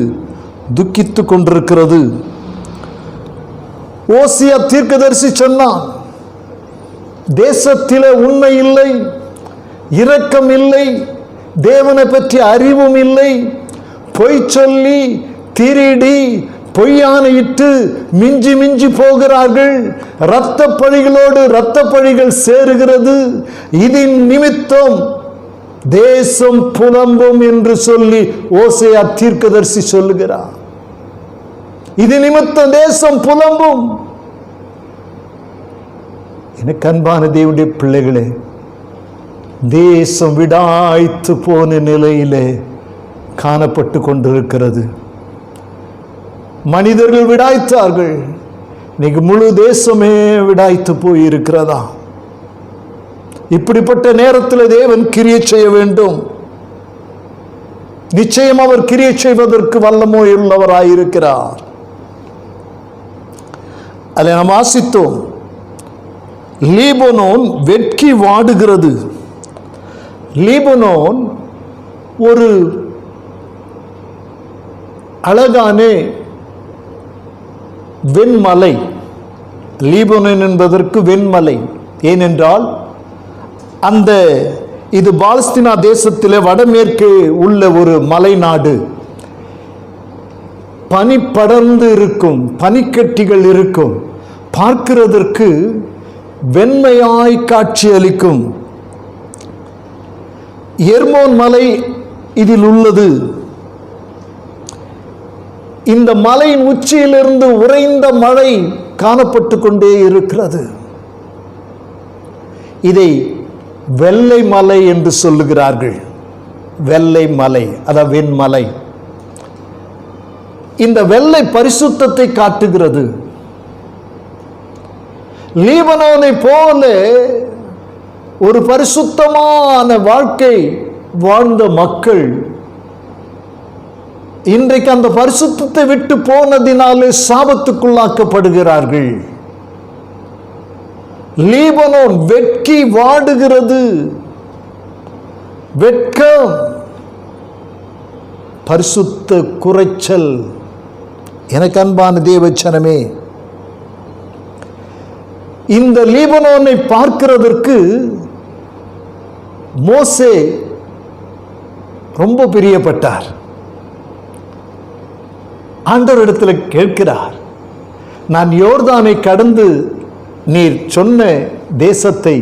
துக்கித்து கொண்டிருக்கிறது. ஓசியா தீர்க்கதரிசி சொன்னான், தேசத்திலே உண்மை இல்லை, இரக்கம் இல்லை, தேவனை பற்றி அறிவும் இல்லை, பொய் சொல்லி திருடி பொய்யானையிட்டு மிஞ்சி மிஞ்சி போகிறார்கள். இரத்த பழிகளோடு இரத்த பழிகள் சேருகிறது. இதன் நிமித்தம் தேசம் புலம்பும் என்று சொல்லி ஓசையா தீர்க்கதரிசி சொல்லுகிறார். இது நிமித்தம் தேசம் புலம்பும். எனக்கு அன்பான தேவனுடைய பிள்ளைகளே, தேசம் விடாய்த்து போன நிலையிலே காணப்பட்டு கொண்டிருக்கிறது. மனிதர்கள் விடாய்த்தார்கள். இன்னைக்கு முழு தேசமே விடாய்த்து போயிருக்கிறதா? இப்படிப்பட்ட நேரத்தில் தேவன் கிரியை செய்ய வேண்டும். நிச்சயம் அவர் கிரியை செய்வதற்கு வல்லமை உள்ளவராயிருக்கிறார். அதை நாம் வாசித்தோம். லீபனோன் வெட்கி வாடுகிறது. லீபனோன் ஒரு அழகான வெண்மலை. லீபனோன் என்பதற்கு வெண்மலை. ஏனென்றால் அந்த இது பாலஸ்தீனா தேசத்தில் வடமேற்கு உள்ள ஒரு மலை நாடு. பனி படர்ந்து இருக்கும், பனிக்கட்டிகள் இருக்கும், பார்க்கிறதற்கு வெண்மையாய் காட்சி அளிக்கும். எர்மோன் மலை இதில் உள்ளது. இந்த மலையின் உச்சியிலிருந்து உறைந்த மழை காணப்பட்டு கொண்டே இருக்கிறது. இதை வெள்ளை மலை என்று சொல்லுகிறார்கள். வெள்ளை மலை, அதாவது வெண்மலை. இந்த வெள்ளை பரிசுத்தத்தை காட்டுகிறது. லீபனோனை போல ஒரு பரிசுத்தமான வாழ்க்கை வாழ்ந்த மக்கள் இன்றைக்கு அந்த பரிசுத்தத்தை விட்டு போனதினாலே சாபத்துக்குள்ளாக்கப்படுகிறார்கள். லீபனோன் வெட்கி வாடுகிறது. வெட்கம், பரிசுத்த குறைச்சல். எனக்கு அன்பான தேவச்சனமே, இந்த லீபனோனை பார்க்கிறதற்கு மோசே ரொம்ப பிரியப்பட்டார். ஆண்டவரிடத்தில் கேட்கிறார், நான் யோர்தானை கடந்து நீர் சொன்ன தேசத்தை,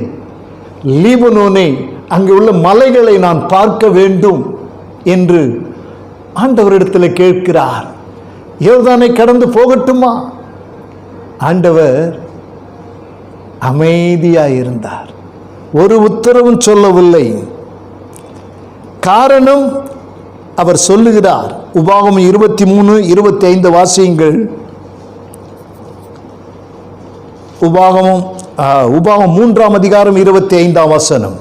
லீபனோனை, அங்கு உள்ள மலைகளை நான் பார்க்க வேண்டும் என்று ஆண்டவரிடத்தில் கேட்கிறார். யோர்தானை கடந்து போகட்டுமா? ஆண்டவர் அமைதியாயிருந்தார். ஒரு உத்தரவும் சொல்லவில்லை. காரணம் அவர் சொல்லுகிறார். உபாகமம் 23:25 வாசியுங்கள். உபாகமம் 3:25.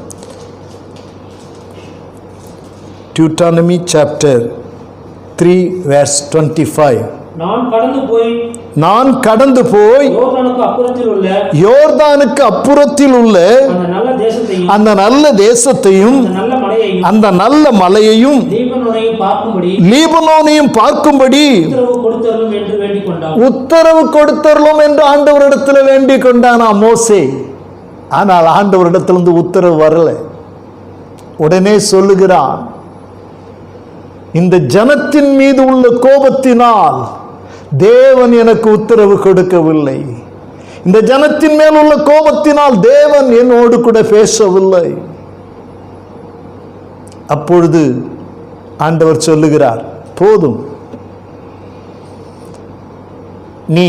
Deuteronomy chapter 3 verse 25. நான் கடந்து போய் யோர்தானுக்கு அப்புறத்தில் உள்ள அந்த நல்ல தேசத்தையும் அந்த நல்ல மலையையும் லீபனோனையும் பார்க்கும்படி உத்தரவு கொடுத்தரலும் என்று ஆண்டவரிடத்தில் வேண்டிக் கொண்டானா மோசே. ஆனால் ஆண்டவரிடத்திலிருந்து உத்தரவு வரல. உடனே சொல்லுகிறான், இந்த ஜனத்தின் மீது உள்ள கோபத்தினால் தேவன் எனக்கு உத்தரவு கொடுக்கவில்லை. இந்த ஜனத்தின் மேல் உள்ள கோபத்தினால் தேவன் என்னோடு கூட பேசவில்லை. அப்பொழுது ஆண்டவர் சொல்லுகிறார், போதும், நீ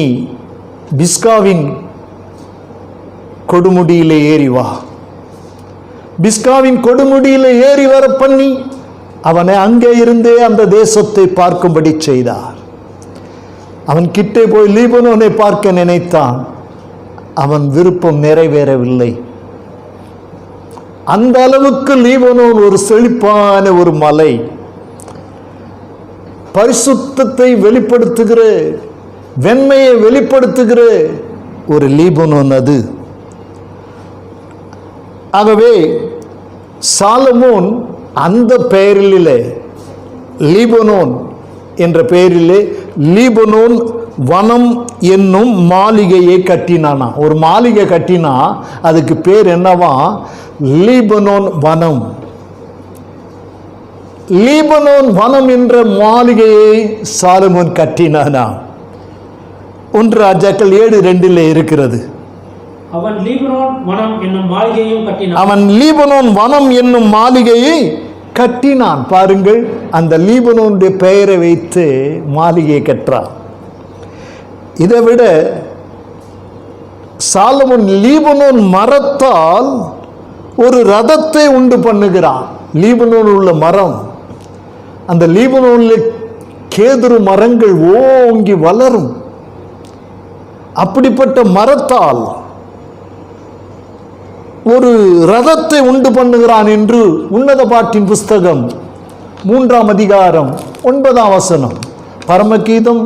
பிஸ்காவின் கொடுமுடியிலே ஏறி வா. பிஸ்காவின் கொடுமுடியிலே ஏறி வர பண்ணி அவனை அங்கே இருந்தே அந்த தேசத்தை பார்க்கும்படி செய்தார். அவன் கிட்டே போய் லீபனோனை பார்க்க நினைத்தான். அவன் விருப்பம் நிறைவேறவில்லை. அந்த அளவுக்கு லீபனோன் ஒரு செழிப்பான ஒரு மலை, பரிசுத்தத்தை வெளிப்படுத்துகிற, வெண்மையை வெளிப்படுத்துகிற ஒரு லீபனோன் அது. ஆகவே சாலமோன் அந்த பெயரிலே, லீபனோன் என்ற பெயரிலே லீபனோன் வனம் என்னும் மாளிகையை கட்டினானா. ஒரு மாளிகை கட்டினா அதுக்கு பேர் என்னவா? லீபனோன் வனம். லீபனோன் வனம் என்ற மாளிகையை சாலமோன் கட்டினானா. 1 ராஜாக்கள் 7:2 இருக்கிறது. அவன் லீபனோன் வனம் என்னும் மாளிகையையும் கட்டினான். அவன் லீபனோன் வனம் என்னும் மாளிகையை கட்டினான். பாருங்கள், அந்த லீபனோனுடைய பெயரை வைத்து மாளிகையை கற்றான். இதை விட சாலமோன் லீபனோன் மரத்தால் ஒரு ரதத்தை உண்டு பண்ணுகிறான். லீபனோன் உள்ள மரம், அந்த லீபனோனில் கேதுரு மரங்கள் ஓங்கி வளரும். அப்படிப்பட்ட மரத்தால் ஒரு ரதத்தை உண்டு பண்ணுகிறான் என்று உன்னத பாட்டின் புஸ்தகம் 3ஆம் அதிகாரம் 9ஆம் வசனம், பரமகீதம்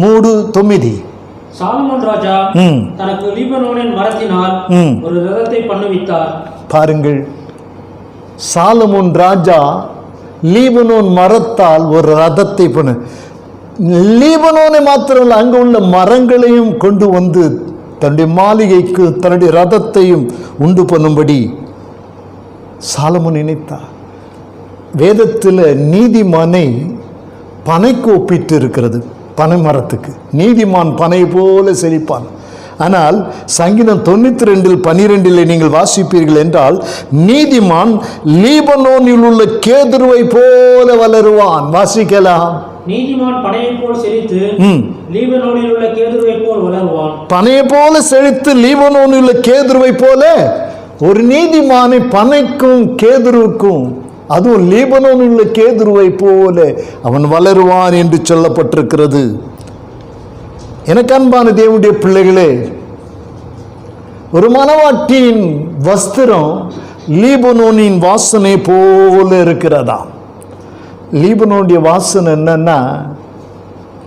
3:9. சாலமோன் ராஜா தனக்கு லீபனோனின் மரத்தினால் ஒரு ரதத்தை பண்ணுவித்தார். பாருங்கள், சாலமோன் ராஜா லீபனோன் மரத்தால் ஒரு ரதத்தை பண்ண, லீபனோனை மாத்திரமல்ல அங்கு உள்ள மரங்களையும் கொண்டு வந்து தன்னுடைய மாளிகைக்கு தன்னுடைய ரதத்தையும் உண்டு பண்ணும்படி சாலமோன் நினைத்தார். வேதத்தில் நீதிமானை பனைக்கு ஒப்பிட்டு இருக்கிறது. பனை மரத்துக்கு நீதிமான் பனை போல செழிப்பான். ஆனால் சங்கீதம் 92:12 நீங்கள் வாசிப்பீர்கள் என்றால், நீதிமான் லீபனோனில் உள்ள கேதுருவை போல வளருவான். வாசிக்கலாம். நீதிமான் பனையை போல் செழித்து லீபனோனில் உள்ள கேதுருவை போல் வளருவான். பனையை போல செழித்து லீபனோனில் உள்ள கேதுருவை போல. ஒரு நீதிமானை பனைக்கும் கேதுருவுக்கும், அதுவும் லீபனோனில் உள்ள கேதுருவை போல அவன் வளருவான் என்று சொல்லப்பட்டிருக்கிறது. எனக்கு அன்பான தேவனுடைய பிள்ளைகளே, ஒரு மணவாட்டியின் வஸ்திரம் லீபனோனின் வாசனை போல இருக்கிறதா? லீபனோனுடைய வாசனை என்னன்னா,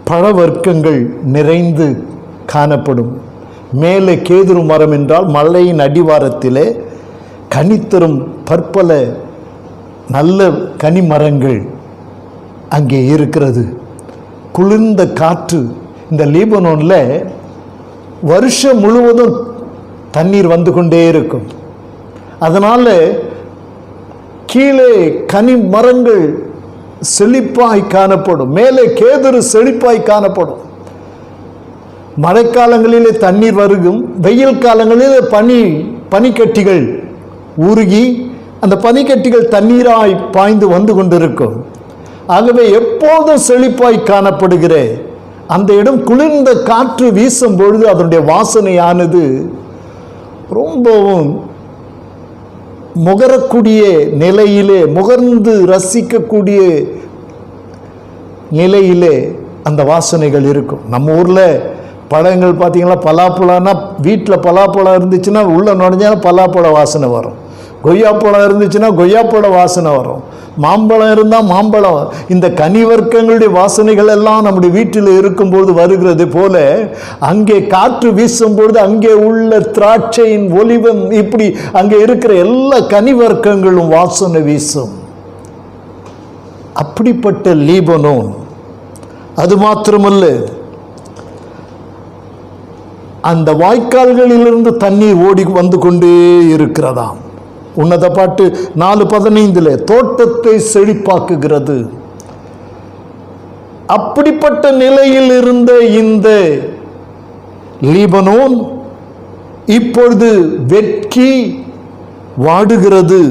பழ வர்க்கங்கள் நிறைந்து காணப்படும். மேலே கேதுரு மரம் என்றால் மலையின் அடிவாரத்திலே கனித்தரும் பற்பல நல்ல கனிமரங்கள் அங்கே இருக்கிறது. குளிர்ந்த காற்று. இந்த லீபனோனில் வருஷம் முழுவதும் தண்ணீர் வந்து கொண்டே இருக்கும். அதனால் கீழே கனி மரங்கள் செழிப்பாய் காணப்படும். மேலே கேதுரு செழிப்பாய் காணப்படும். மழைக்காலங்களிலே தண்ணீர் வருகும், வெயில் காலங்களிலே பனிக்கட்டிகள் உருகி அந்த பனிக்கட்டிகள் தண்ணீராய் பாய்ந்து வந்து கொண்டிருக்கும். ஆகவே எப்போதும் செழிப்பாய் காணப்படுகிற அந்த இடம் குளிர்ந்த காற்று வீசும் பொழுது அதனுடைய வாசனையானது ரொம்பவும் முகரக்கூடிய நிலையிலே, முகர்ந்து ரசிக்கக்கூடிய நிலையிலே அந்த வாசனைகள் இருக்கும். நம்ம ஊரில் பழங்கள் பார்த்தீங்கன்னா, பலாப்பழம்னா வீட்டில் பலாப்பழம் இருந்துச்சுன்னா உள்ளே நுழைஞ்சாலும் பலாப்பழ வாசனை வரும். கொய்யாப்பழம் இருந்துச்சுன்னா கொய்யாப்பழ வாசனை வரும். மாம்பழம் இருந்தால் மாம்பழம். இந்த கனிவர்க்கங்களுடைய வாசனைகள் எல்லாம் நம்முடைய வீட்டில் இருக்கும்போது வருகிறது போல, அங்கே காற்று வீசும்பொழுது அங்கே உள்ள திராட்சையின் ஒலிவம், இப்படி அங்கே இருக்கிற எல்லா கனிவர்க்கங்களும் வாசனை வீசும். அப்படிப்பட்ட லீபனோன். அது மாத்திரமல்ல, அந்த வாய்க்கால்களிலிருந்து தண்ணீர் ஓடி வந்து கொண்டே இருக்கிறதாம். உன்னத பாட்டு 4:15 தோட்டத்தை செழிப்பாக்குகிறது. அப்படிப்பட்ட நிலையில் இருந்த இந்த லீபனோன் இப்பொழுது வெட்கி வாடுகிறது.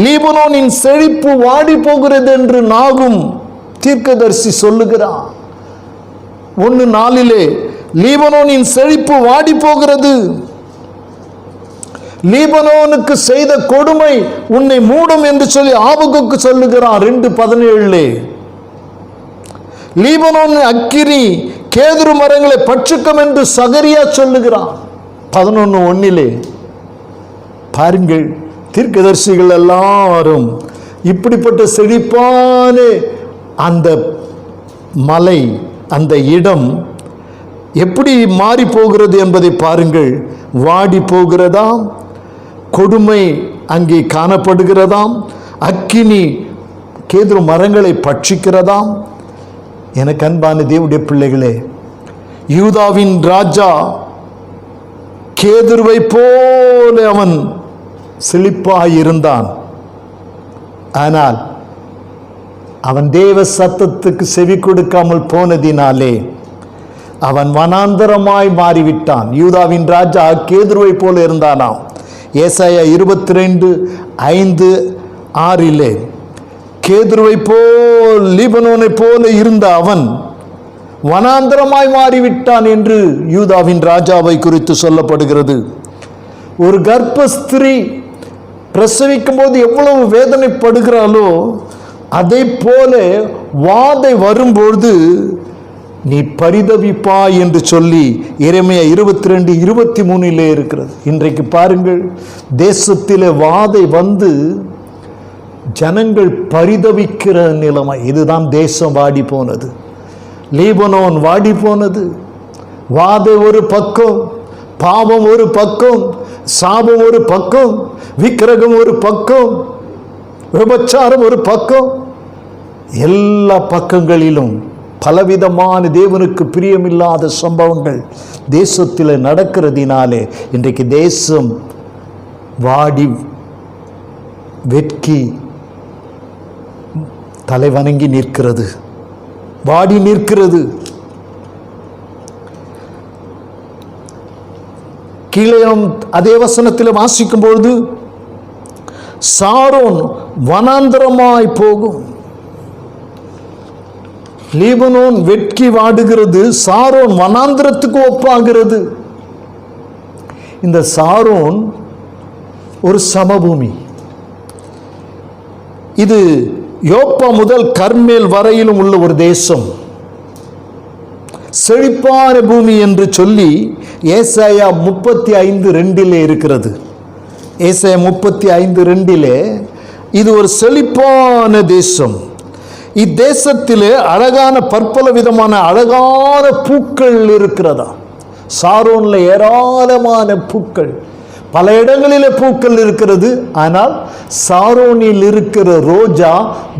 லீபனோனின் செழிப்பு வாடி போகிறது என்று நாகும் தீர்க்கதரிசி சொல்லுகிறான். 1:4 லீபனோனின் செழிப்பு வாடி போகிறது. லீபனோனுக்கு செய்த கொடுமை உன்னை மூடும் என்று சொல்லி ஆபகுக்கு சொல்லுகிறான் 2:17. லீபனோன் அக்கினி கேதுரு மரங்களை பட்சிக்கும் என்று சகரியா சொல்லுகிறான் 11:1. பாருங்கள், தீர்க்கதரிசிகள் எல்லாரும் இப்படிப்பட்ட செழிப்பான அந்த மலை, அந்த இடம் எப்படி மாறி போகிறது என்பதை பாருங்கள். வாடி போகிறதாம், கொடுமை அங்கே காணப்படுகிறதாம், அக்கினி கேதுரு மரங்களை பட்சிக்கிறதாம். எனக்கு அன்பான தேவனுடைய பிள்ளைகளே, யூதாவின் ராஜா கேதுருவை போல அவன் செழிப்பாயிருந்தான். ஆனால் அவன் தேவ சத்தத்துக்கு செவி கொடுக்காமல் போனதினாலே அவன் வனாந்தரமாய் மாறிவிட்டான். யூதாவின் ராஜா கேதுருவை போல இருந்தானாம். ஏசாயா 22:5-6 கேதுருவை போல் லீபனோனை போல இருந்த அவன் வனாந்தரமாய் மாறிவிட்டான் என்று யூதாவின் ராஜாவை குறித்து சொல்லப்படுகிறது. ஒரு கர்ப்பஸ்திரீ பிரசவிக்கும் போது எவ்வளவு வேதனைப்படுகிறாளோ அதை போல வாதை வரும்பொழுது நீ பரிதவிப்பாய் என்று சொல்லி எரேமியா 22:23 இருக்கிறது. இன்றைக்கு பாருங்கள், தேசத்திலே வாதை வந்து ஜனங்கள் பரிதவிக்கிற நிலைமை. இதுதான் தேசம் வாடி போனது. லீபனோன் வாடி போனது. வாதை ஒரு பக்கம், பாவம் ஒரு பக்கம், சாபம் ஒரு பக்கம், விக்கிரகம் ஒரு பக்கம், விபச்சாரம் ஒரு பக்கம். எல்லா பக்கங்களிலும் பலவிதமான தேவனுக்கு பிரியமில்லாத சம்பவங்கள் தேசத்தில் நடக்கிறதினாலே இன்றைக்கு தேசம் வாடி வெட்கி தலை வணங்கி நிற்கிறது, வாடி நிற்கிறது. கீழே அதே வசனத்தில் வாசிக்கும் பொழுது சாரோன் வனாந்தரமாய் போகும். லீபனோன் வெட்கி வாடுகிறது, சாரோன் வனாந்திரத்துக்கு ஒப்பாகிறது. இந்த சாரோன் ஒரு சமபூமி. இது யோப்பா முதல் கர்மேல் வரையிலும் உள்ள ஒரு தேசம், செழிப்பான பூமி என்று சொல்லி ஏசாயா 35:2 இருக்கிறது. ஏசாயா 35:2 இது ஒரு செழிப்பான தேசம். இத்தேசத்திலே அழகான பற்பல விதமான அழகான பூக்கள் இருக்கிறதா. சாரோன்ல ஏராளமான பூக்கள், பல இடங்களிலே பூக்கள் இருக்கிறது. ஆனால் சாரோனில் இருக்கிற ரோஜா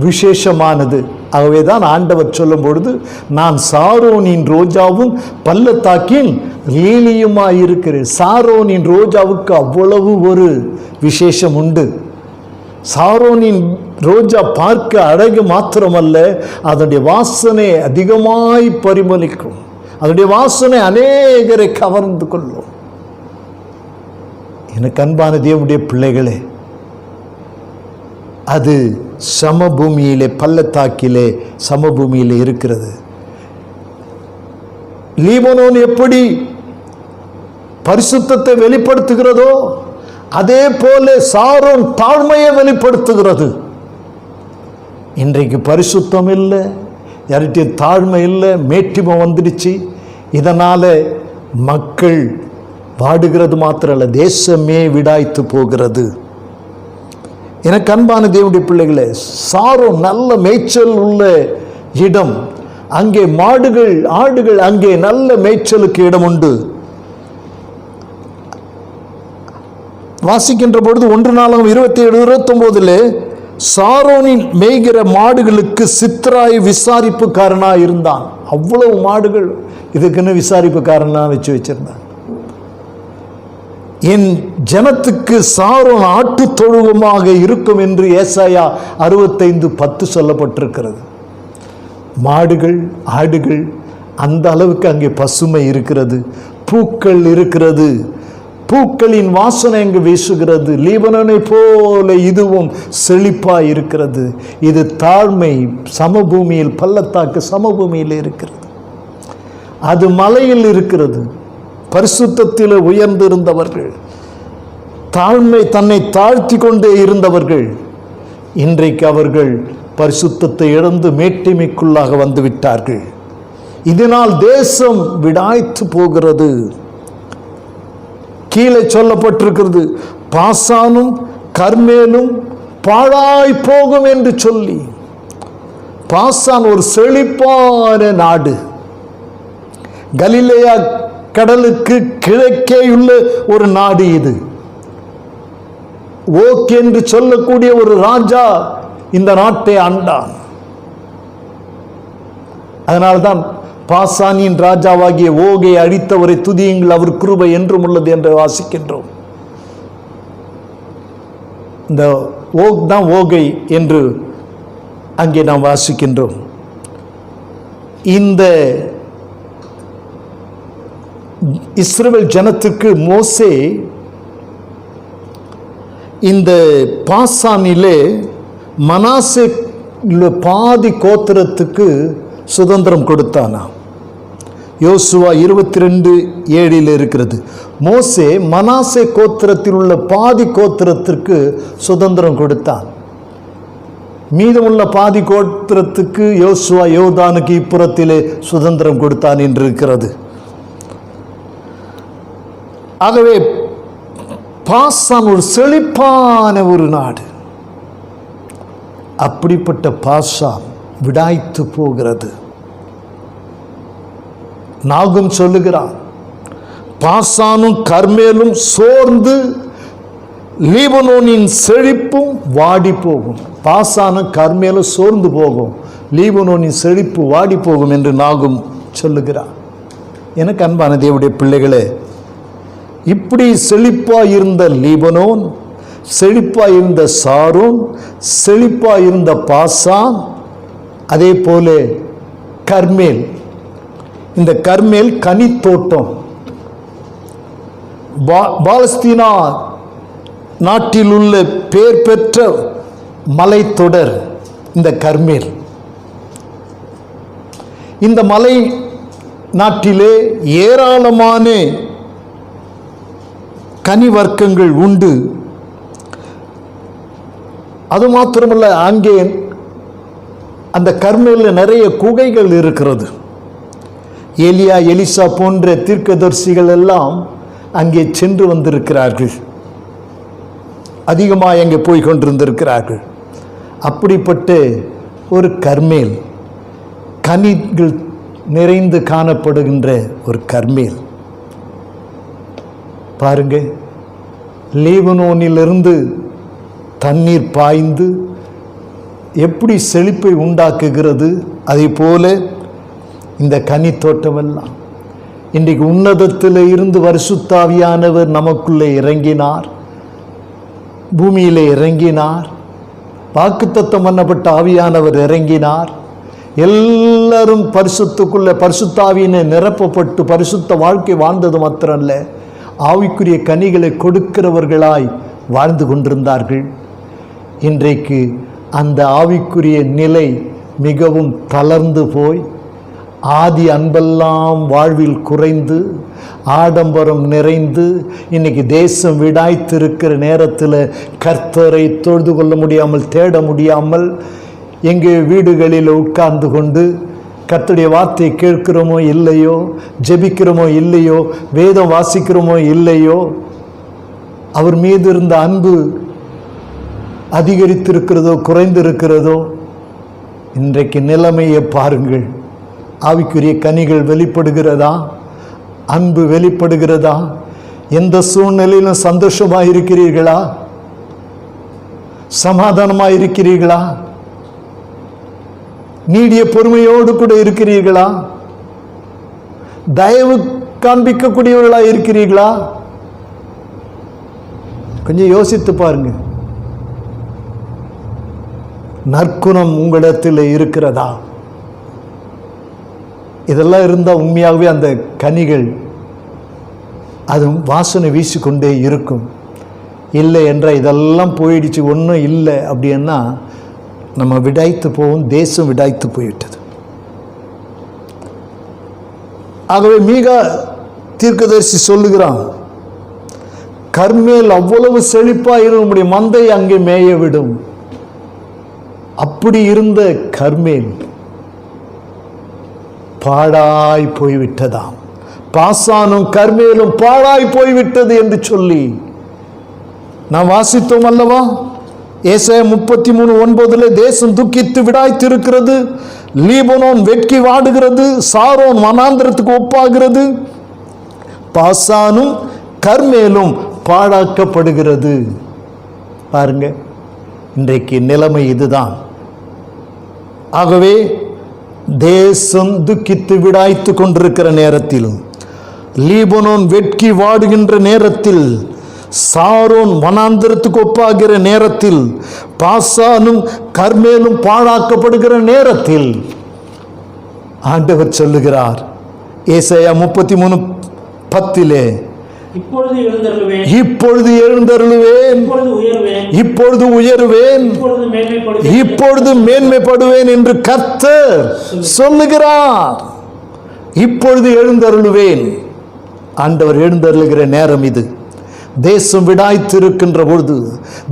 விசேஷமானது. ஆகவேதான் ஆண்டவர் சொல்லும் பொழுது, நான் சாரோனின் ரோஜாவும் பள்ளத்தாக்கின் லீலியுமாயிருக்கிறேன். சாரோனின் ரோஜாவுக்கு அவ்வளவு ஒரு விசேஷம் உண்டு. சாரோனின் ரோஜா பார்க்க அழகு மாத்திரமல்ல, அதனுடைய வாசனை அதிகமாய் பரிமளிக்கும். அதனுடைய வாசனை அநேகரை கவர்ந்து கொள்ளும். எனக்கு அன்பான தேவனுடைய பிள்ளைகளே, அது சமபூமியிலே, பள்ளத்தாக்கிலே சமபூமியிலே இருக்கிறது. லீபனோன் எப்படி பரிசுத்தத்தை வெளிப்படுத்துகிறதோ அதே போல சாரோன் தாழ்மையை வெளிப்படுத்துகிறது. இன்றைக்கு பரிசுத்தம் இல்லை, யார்கிட்ட தாழ்மை இல்லை, மேட்டிமை வந்துடுச்சு. இதனால் மக்கள் வாடுகிறது மாத்திரமல்ல, தேசமே விடாய்த்து போகிறது. எனக்கு அன்பான தேவனுடைய பிள்ளைகளே, சாரோன் நல்ல மேய்ச்சல் உள்ள இடம். அங்கே மாடுகள், ஆடுகள், அங்கே நல்ல மேய்ச்சலுக்கு இடம் உண்டு. வாசிக்கின்ற பொழுது 1 நாளாகமம் 27:29 சாரோனில் மேய்கிற மாடுகளுக்கு சித்ராய் விசாரிப்புக்காரனாக இருந்தான். அவ்வளவு மாடுகள் இதுக்குன்னு விசாரிப்புக்காரனாக வச்சிருந்தான். என் ஜனத்துக்கு சாரோன் ஆட்டு தொழுவமாக இருக்கும் என்று ஏசாயா 65:10 சொல்லப்பட்டிருக்கிறது. மாடுகள், ஆடுகள், அந்த அளவுக்கு அங்கே பசுமை இருக்கிறது, பூக்கள் இருக்கிறது, பூக்களின் வாசனை அங்கு வீசுகிறது. லீபனோனை போல இதுவும் செழிப்பாய் இருக்கிறது. இது தாழ்மை சமபூமியில், பள்ளத்தாக்கு சமபூமியில் இருக்கிறது. அது மலையில் இருக்கிறது. பரிசுத்தத்தில் உயர்ந்திருந்தவர்கள், தாழ்மை தன்னை தாழ்த்தி கொண்டே இருந்தவர்கள், இன்றைக்கு அவர்கள் பரிசுத்தத்தை இழந்து மேட்டிமைக்குள்ளாக வந்து விட்டார்கள். இதனால் தேசம் விடாய்த்து போகிறது. கீழே சொல்லப்பட்டிருக்கிறது, பாசானும் கர்மேலும் பாழாய் போகும் என்று சொல்லி. பாசான் ஒரு செழிப்பான நாடு. கலிலேயா கடலுக்கு கிழக்கே உள்ள ஒரு நாடு இது. ஓக் என்று சொல்லக்கூடிய ஒரு ராஜா இந்த நாட்டை ஆண்டான். அதனால்தான் பாசானின் ராஜாவாகிய ஓகை அழித்தவரை துதியுங்கள், அவர் கிருபை என்றும் உள்ளது என்று வாசிக்கின்றோம். இந்த ஓக் தான் ஓகை என்று அங்கே நாம் வாசிக்கின்றோம். இந்த இஸ்ரவேல் ஜனத்துக்கு மோசே இந்த பாசானிலே மனாசே பாதி கோத்திரத்துக்கு சுதந்திரம் கொடுத்தானா. யோசுவா 22:7 இருக்கிறது. மோசே மனாசே கோத்திரத்தில் உள்ள பாதி கோத்திரத்திற்கு சுதந்திரம் கொடுத்தான். மீதமுள்ள பாதி கோத்திரத்துக்கு யோசுவா யோர்தானுக்கு இப்புறத்திலே சுதந்திரம் கொடுத்தான் என்று இருக்கிறது. ஆகவே பாசான் ஒரு செழிப்பான ஒரு நாடு. அப்படிப்பட்ட பாசான் விடாய்த்து போகிறது. நாகும் சொல்லுகிறான், பாசானும் கர்மேலும் சோர்ந்து லீபனோனின் செழிப்பும் வாடி போகும். பாசானும் கர்மேலும் சோர்ந்து போகும், லீபனோனின் செழிப்பு வாடி போகும் என்று நாகும் சொல்லுகிறான். எனக்கு அன்பான தேவனுடைய பிள்ளைகளே, இப்படி செழிப்பாய் இருந்த லீபனோன், செழிப்பாய் இருந்த சாரோன், செழிப்பாய் இருந்த பாசான், அதே போல கர்மேல். இந்த கர்மேல் கனித்தோட்டம். பாலஸ்தீனா நாட்டில் உள்ள பேர் பெற்ற மலைத்தொடர் இந்த கர்மேல். இந்த மலை நாட்டிலே ஏராளமான கனி வர்க்கங்கள் உண்டு. அது மாத்திரமல்ல, அங்கே அந்த கர்மேலில் நிறைய குகைகள் இருக்கிறது. எலியா, எலிசா போன்ற தீர்க்கதரிசிகள் எல்லாம் அங்கே சென்று வந்திருக்கிறார்கள். அதிகமாக அங்கே போய் கொண்டிருந்திருக்கிறார்கள். அப்படிப்பட்ட ஒரு கர்மேல், கனிகள் நிறைந்து காணப்படுகின்ற ஒரு கர்மேல். பாருங்க, லீபனோனிலிருந்து தண்ணீர் பாய்ந்து எப்படி செழிப்பை உண்டாக்குகிறது, அதே போல இந்த கனி தோட்டமெல்லாம். இன்றைக்கு உன்னதத்தில் இருந்து பரிசுத்தாவியானவர் நமக்குள்ளே இறங்கினார், பூமியிலே இறங்கினார். வாக்குத்தத்தம் பண்ணப்பட்ட ஆவியானவர் இறங்கினார். எல்லாரும் பரிசுத்துக்குள்ளே பரிசுத்தாவியினை நிரப்பப்பட்டு பரிசுத்த வாழ்க்கை வாழ்ந்தது மாத்திரமல்ல, ஆவிக்குரிய கனிகளை கொடுக்கிறவர்களாய் வாழ்ந்து கொண்டிருந்தார்கள். இன்றைக்கு அந்த ஆவிக்குரிய நிலை மிகவும் தளர்ந்து போய் ஆதி அன்பெல்லாம் வாழ்வில் குறைந்து ஆடம்பரம் நிறைந்து இன்னைக்கு தேசம் விடாய்த்திருக்கிற நேரத்தில் கர்த்தரை தொழுது கொள்ள முடியாமல், தேட முடியாமல், எங்கே வீடுகளில் உட்கார்ந்து கொண்டு கர்த்தருடைய வார்த்தையை கேட்கிறோமோ இல்லையோ, ஜெபிக்கிறோமோ இல்லையோ, வேதம் வாசிக்கிறோமோ இல்லையோ, அவர் மீது இருந்த அன்பு அதிகரித்திருக்கிறதோ குறைந்திருக்கிறதோ, இன்றைக்கு நிலைமையை பாருங்கள். ஆவிக்குரிய கனிகள் வெளிப்படுகிறதா? அன்பு வெளிப்படுகிறதா? எந்த சூழ்நிலையிலும் சந்தோஷமாக இருக்கிறீர்களா? சமாதானமாக இருக்கிறீர்களா? நீடிய பொறுமையோடு கூட இருக்கிறீர்களா? தயவு காண்பிக்கக்கூடியவர்களா இருக்கிறீர்களா? கொஞ்சம் யோசித்து பாருங்க. நற்குணம் உங்களிடத்தில் இருக்கிறதா? இதெல்லாம் இருந்தால் உண்மையாகவே அந்த கனிகள் அது வாசனை வீசிக்கொண்டே இருக்கும். இல்லை என்றால் இதெல்லாம் போயிடுச்சு, ஒன்றும் இல்லை அப்படின்னா நம்ம விடாய்த்து போவோம். தேசம் விடாய்த்து போயிட்டது. ஆகவே மீகா தீர்க்கதரிசி சொல்லுகிறான், கர்மேல் அவ்வளவு செழிப்பாக இருந்த மந்தை அங்கே மேய விடும். அப்படி இருந்த கர்மேல் பாழாய் போய்விட்டதாம். பாசானும் கர்மேலும் பாழாய் போய்விட்டது என்று சொல்லி நாம் வாசித்தோம் அல்லவா? ஏசாயா 33:9 தேசம் துக்கித்து விடாய்த்திருக்கிறது, லீபனோன் வெட்கி வாடுகிறது, சாரோன் வனாந்திரத்துக்கு ஒப்பாகிறது, பாசானும் கர்மேலும் பாழாக்கப்படுகிறது. பாருங்க, இன்றைக்கு நிலைமை இதுதான். ஆகவே தேசம் துக்கித்து விடாய்த்து கொண்டிருக்கிற நேரத்தில், லீபனோன் வெட்கி வாடுகின்ற நேரத்தில், சாரோன் வனாந்திரத்துக்கு ஒப்பாகிற நேரத்தில், பாசானும் கர்மேலும் பாழாக்கப்படுகிற நேரத்தில் ஆண்டவர் சொல்லுகிறார் ஏசாயா 33:10 இப்பொழுது எழுந்தருளுவேன், இப்பொழுது உயருவேன், இப்பொழுது மேன்மைப்படுவேன் என்று கர்த்தர் சொல்லுகிறார். இப்பொழுது எழுந்தருளுவேன். ஆண்டவர் எழுந்தருளுகிற நேரம் இது. தேசம் விடாய்த்திருக்கின்ற பொழுது,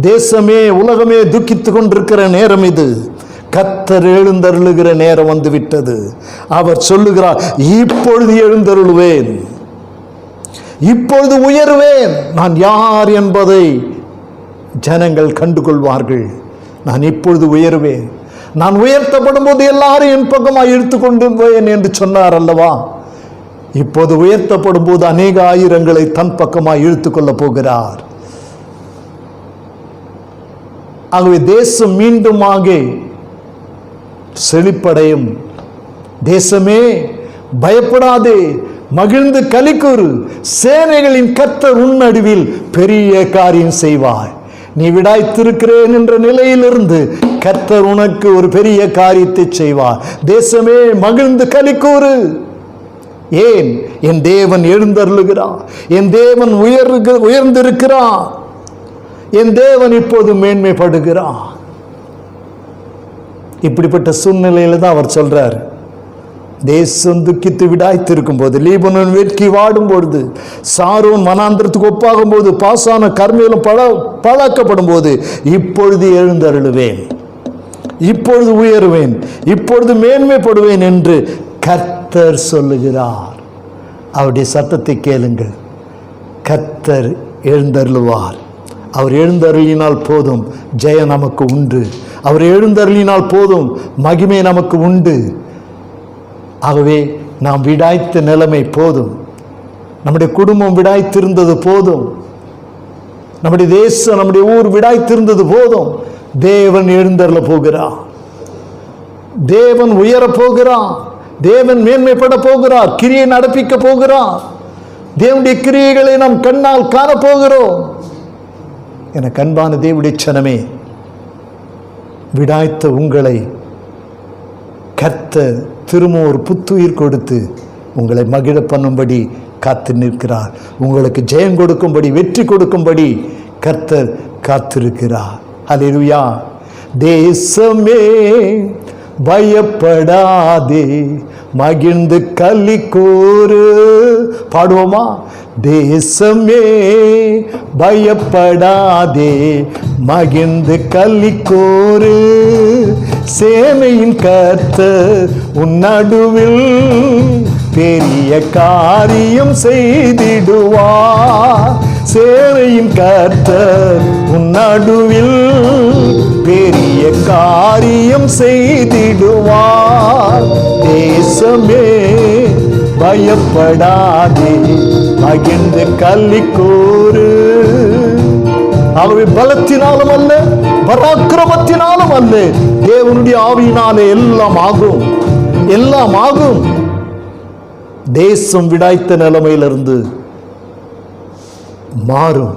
தேசமே உலகமே துக்கித்துக் கொண்டிருக்கிற நேரம் இது. கர்த்தர் எழுந்தருளுகிற நேரம் வந்துவிட்டது. அவர் சொல்லுகிறார், இப்பொழுது எழுந்தருளுவேன், இப்பொழுது உயர்வேன். நான் யார் என்பதை ஜனங்கள் கண்டுகொள்வார்கள். நான் இப்பொழுது உயர்வேன். நான் உயர்த்தப்படும் போது எல்லாரும் என் பக்கமாக இழுத்துக்கொண்டு போவேன் என்று சொன்னார் அல்லவா? இப்போது உயர்த்தப்படும் போது அநேக ஆயிரங்களை தன் பக்கமாக இழுத்துக்கொள்ள போகிறார். ஆகவே தேசம் மீண்டுமாக செழிப்படையும். தேசமே பயப்படாதே, மகிழ்ந்து களிக்கூறு, சேனைகளின் கர்த்தர் உன் நடுவில் பெரிய காரியம் செய்வார். நீ விடாய்த்திருக்கிறேன் என்ற நிலையிலிருந்து கர்த்தர் உனக்கு ஒரு பெரிய காரியத்தை செய்வார். தேசமே மகிழ்ந்து களிக்கூறு. ஏன்? என் தேவன் எழுந்தருளுகிறார், என் தேவன் உயர்ந்திருக்கிறார், என் தேவன் இப்போது மேன்மைப்படுகிறார். இப்படிப்பட்ட சூழ்நிலையில தான் அவர் சொல்றார், தேசம் துக்கித்து விடாய்த்திருக்கும் போது, லீபனோன் வெட்கி வாடும் பொழுது, சாரோன் வனாந்திரத்துக்கு ஒப்பாகும் போது, பாசான கர்மேலும் பழக்கப்படும் போது, இப்பொழுது எழுந்தருளுவேன், இப்பொழுது உயருவேன், இப்பொழுது மேன்மைப்படுவேன் என்று கர்த்தர் சொல்லுகிறார். அவருடைய சத்தத்தை கேளுங்கள். கர்த்தர் எழுந்தருளுவார். அவர் எழுந்தருளினால் போதும், ஜெயம் நமக்கு உண்டு. அவர் எழுந்தருளினால் போதும், மகிமை நமக்கு உண்டு. ஆகவே நாம் விடாய்த்த நிலைமை போதும், நம்முடைய குடும்பம் விடாய்த்திருந்தது போதும், நம்முடைய தேசம், நம்முடைய ஊர் விடாய்த்திருந்தது போதும். தேவன் எழுந்தருள போகிறார், தேவன் உயரப் போகிறார், தேவன் மேன்மைப்பட போகிறார், கிரியை நடப்பிக்க போகிறார். தேவனுடைய கிரியைகளை நாம் கண்ணால் காணப்போகிறோம். என அன்பான தேவனுடைய சனமே, விடாய்த்த உங்களை கர்த்தர் திரும்ப ஒரு புத்துயிர் கொடுத்து உங்களை மகிழ பண்ணும்படி காத்து நிற்கிறார். உங்களுக்கு ஜெயம் கொடுக்கும்படி, வெற்றி கொடுக்கும்படி கர்த்தர் காத்திருக்கிறார். ஹல்லேலூயா. தேசமே பயப்படாதே, மகிழ்ந்து களி கூறு. பாடுவோமா? தேசமே பயப்படாதே, மகிழ்ந்து களி கூறு. சேனையின் கர்த்தர் உன் நடுவில் பெரிய காரியம் செய்திடுவார். சேனையின் கர்த்தர் உன் நடுவில் பெரிய காரியம் செய்திடுவார். தேசமே பயப்படாதே, மகிழ்ந்து களி கூறு. ஆகவே பலத்தினாலும் அல்ல, பராக்கிரமத்தினாலும் அல்ல, தேவனுடைய ஆவியினாலே எல்லாம் ஆகும், எல்லாம் ஆகும். தேசம் விடாய்த்த நிலைமையிலிருந்து மாறும்.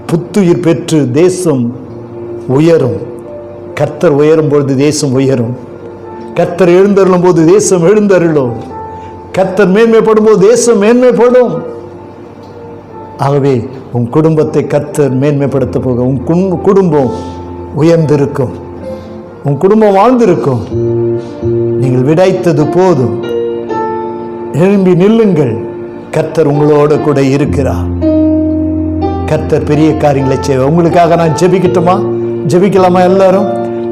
புத்துயிர் பெற்று தேசம் உயரும். கர்த்தர் உயரும் பொழுது தேசம் உயரும். கர்த்தர் எழுந்தருளும் போது தேசம் எழுந்தருளும். கர்த்தர் மேன்மைப்படும் போது தேசம் மேன்மைப்படும். ஆகவே உன் குடும்பத்தை கர்த்தர் மேன்மைப்படுத்த போக உன் குடும்பம் உயர்ந்திருக்கும், உன் குடும்பம் வாழ்ந்திருக்கும். நீங்கள் விடாய்த்தது போதும், எழும்பி நில்லுங்கள். கர்த்தர் உங்களோட கூட இருக்கிறார். கர்த்தர் பெரிய காரியங்களை செய்வார். உங்களுக்காக நான் ஜெபிக்கட்டுமா? ஜெபிக்கலாமா எல்லாரும்?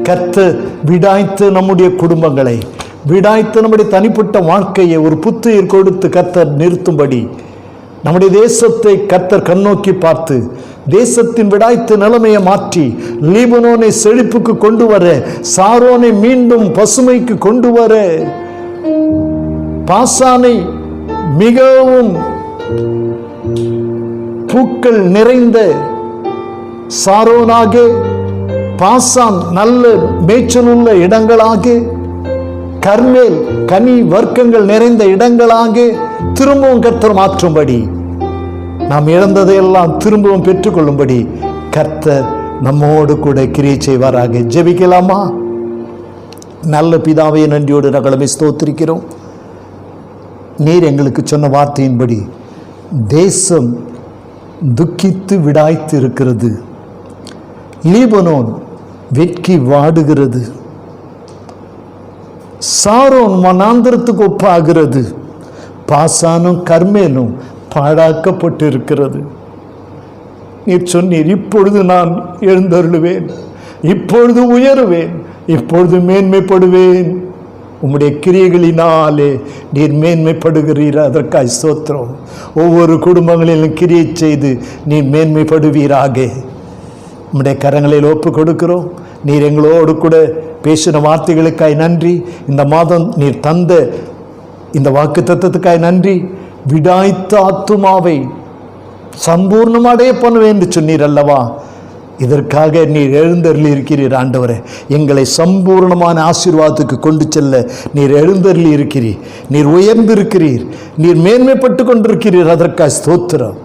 கர்த்தர் விடாய்த்த நம்முடைய குடும்பங்களை, விடாய்த்த நம்முடைய தனிப்பட்ட வாழ்க்கையை ஒரு புத்துயிர் கொடுத்து கர்த்தர் நிறுத்தும்படி, நம்முடைய தேசத்தை கர்த்தர் கண்ணோக்கி பார்த்து தேசத்தின் விடாய்த்த நிலைமையை மாற்றி லீபனோனை செழிப்புக்கு கொண்டு வர, சாரோனை மீண்டும் பசுமைக்கு கொண்டு வர, பாசானை மிகவும் பூக்கள் நிறைந்த சாரோனாக, பாசான் நல்ல மேய்ச்சலுள்ள இடங்களாக, கர்மேல் கனி வர்க்கங்கள் நிறைந்த இடங்களாக திரும்பவும் கர்த்தர் மாற்றும்படி, நாம் இழந்ததையெல்லாம் திரும்பவும் பெற்றுக்கொள்ளும்படி கர்த்தர் நம்மோடு கூட கிரியை செய்வாராக. ஜெபிக்கலாமா? நல்ல பிதாவே, நன்றியோடு நாங்கள் ஸ்தோத்திரிக்கிறோம். நீர் எங்களுக்கு சொன்ன வார்த்தையின்படி தேசம் துக்கித்து விடாய்த்து இருக்கிறது. லீபனோன் வெட்கி வாடுகிறது. சாரோன் வனாந்திரத்துக்கு ஒப்பாகிறது. பாசானும் கர்மேலும் பாழாக்கப்பட்டு இருக்கிறது. நீர் சொன்னீர், இப்பொழுது நான் எழுந்தருளுவேன், இப்பொழுது உயருவேன், இப்பொழுது மேன்மைப்படுவேன். உம்முடைய கிரியைகளினாலே நீர் மேன்மைப்படுகிறீர். அதற்காய் ஸ்தோத்திரம். ஒவ்வொரு குடும்பங்களிலும் கிரியை செய்து நீர் மேன்மைப்படுவீராக. உம்முடைய கரங்களில் ஒப்பு கொடுக்கிறோம். நீர் எங்களோடு கூட பேசின வார்த்தைகளுக்காய் நன்றி. இந்த மாதம் நீர் தந்த இந்த வாக்கு தத்தத்துக்காய் நன்றி. விடாய்த்த ஆத்துமாவை சம்பூர்ணமடைய பண்ணுவேன் என்று சொன்னீர் அல்லவா? இதற்காக நீர் எழுந்தருளி இருக்கிறீர். ஆண்டவரே, எங்களை சம்பூர்ணமான ஆசீர்வாதத்துக்கு கொண்டு செல்ல நீர் எழுந்தருளி இருக்கிறீர். நீர் உயர்ந்திருக்கிறீர். நீர் மேன்மைப்பட்டு கொண்டிருக்கிறீர். அதற்காக ஸ்தோத்திரம்.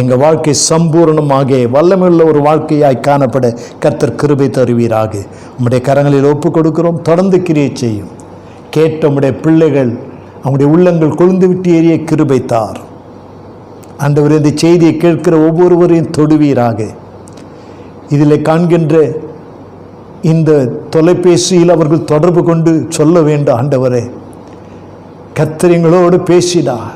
எங்கள் வாழ்க்கை சம்பூர்ணமாக வல்லமையுள்ள ஒரு வாழ்க்கையாய் காணப்பட கர்த்தர் கிருபை தருவீராக. உம்முடைய கரங்களில் ஒப்பு கொடுக்கிறோம். தொடர்ந்து கிரியை செய்யும். கேட்ட உம்முடைய பிள்ளைகள் அவங்களுடைய உள்ளங்கள் கொழுந்து விட்டு ஏறிய கிருபை தார். ஆண்டவர், இந்த செய்தியை கேட்கிற ஒவ்வொருவரையும் தொடுவீராக. இதில் காண்கின்ற இந்த தொலைபேசியில் அவர்கள் தொடர்பு கொண்டு சொல்ல வேண்டும், ஆண்டவரே கர்த்தர் எங்களோடு பேசினார்,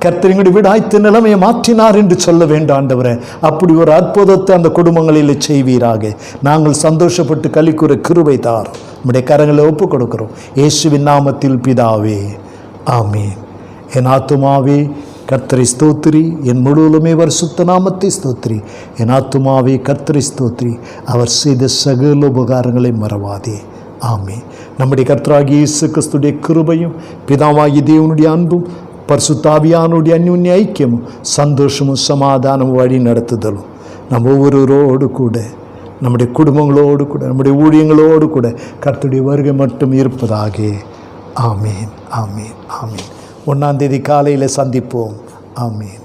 கர்த்தர் எங்களுடைய விடாய்த்த நிலைமையை மாற்றினார் என்று சொல்ல வேண்டும். ஆண்டவரே, அப்படி ஒரு அற்புதத்தை அந்த குடும்பங்களில் செய்வீராக. நாங்கள் சந்தோஷப்பட்டு களிக்கூற கிருபை தார். நம்முடைய கரங்களை ஒப்பு கொடுக்கிறோம். இயேசுவின் நாமத்தில் பிதாவே, ஆமீன். என் ஆத்துமாவே கர்த்தரை ஸ்தோத்திரி, என் முழுவதுமே பரிசுத்த நாமத்தை ஸ்தோத்திரி. என் ஆத்துமாவே கர்த்தரை ஸ்தோத்திரி, அவர் செய்த சகல உபகாரங்களை மறவாதே. ஆமே. நம்முடைய கர்த்தராகிய இயேசு கிறிஸ்துடைய கிருபையும் பிதாவாகிய தேவனுடைய அன்பும் பரிசுத்த ஆவியானுடைய அந்யோன்ய ஐக்கியமும் சந்தோஷமும் சமாதானமும் வழி நடத்துதலும் நம் ஒவ்வொருவரோடு கூட, நம்முடைய குடும்பங்களோடு கூட, நம்முடைய ஊழியங்களோடு கூட கர்த்தருடைய வருகை மட்டும் இருப்பதாக. ஆமீன், ஆமீன், ஆமீன். 1ஆம் தேதி காலையில் சந்திப்போம். ஆமீன்.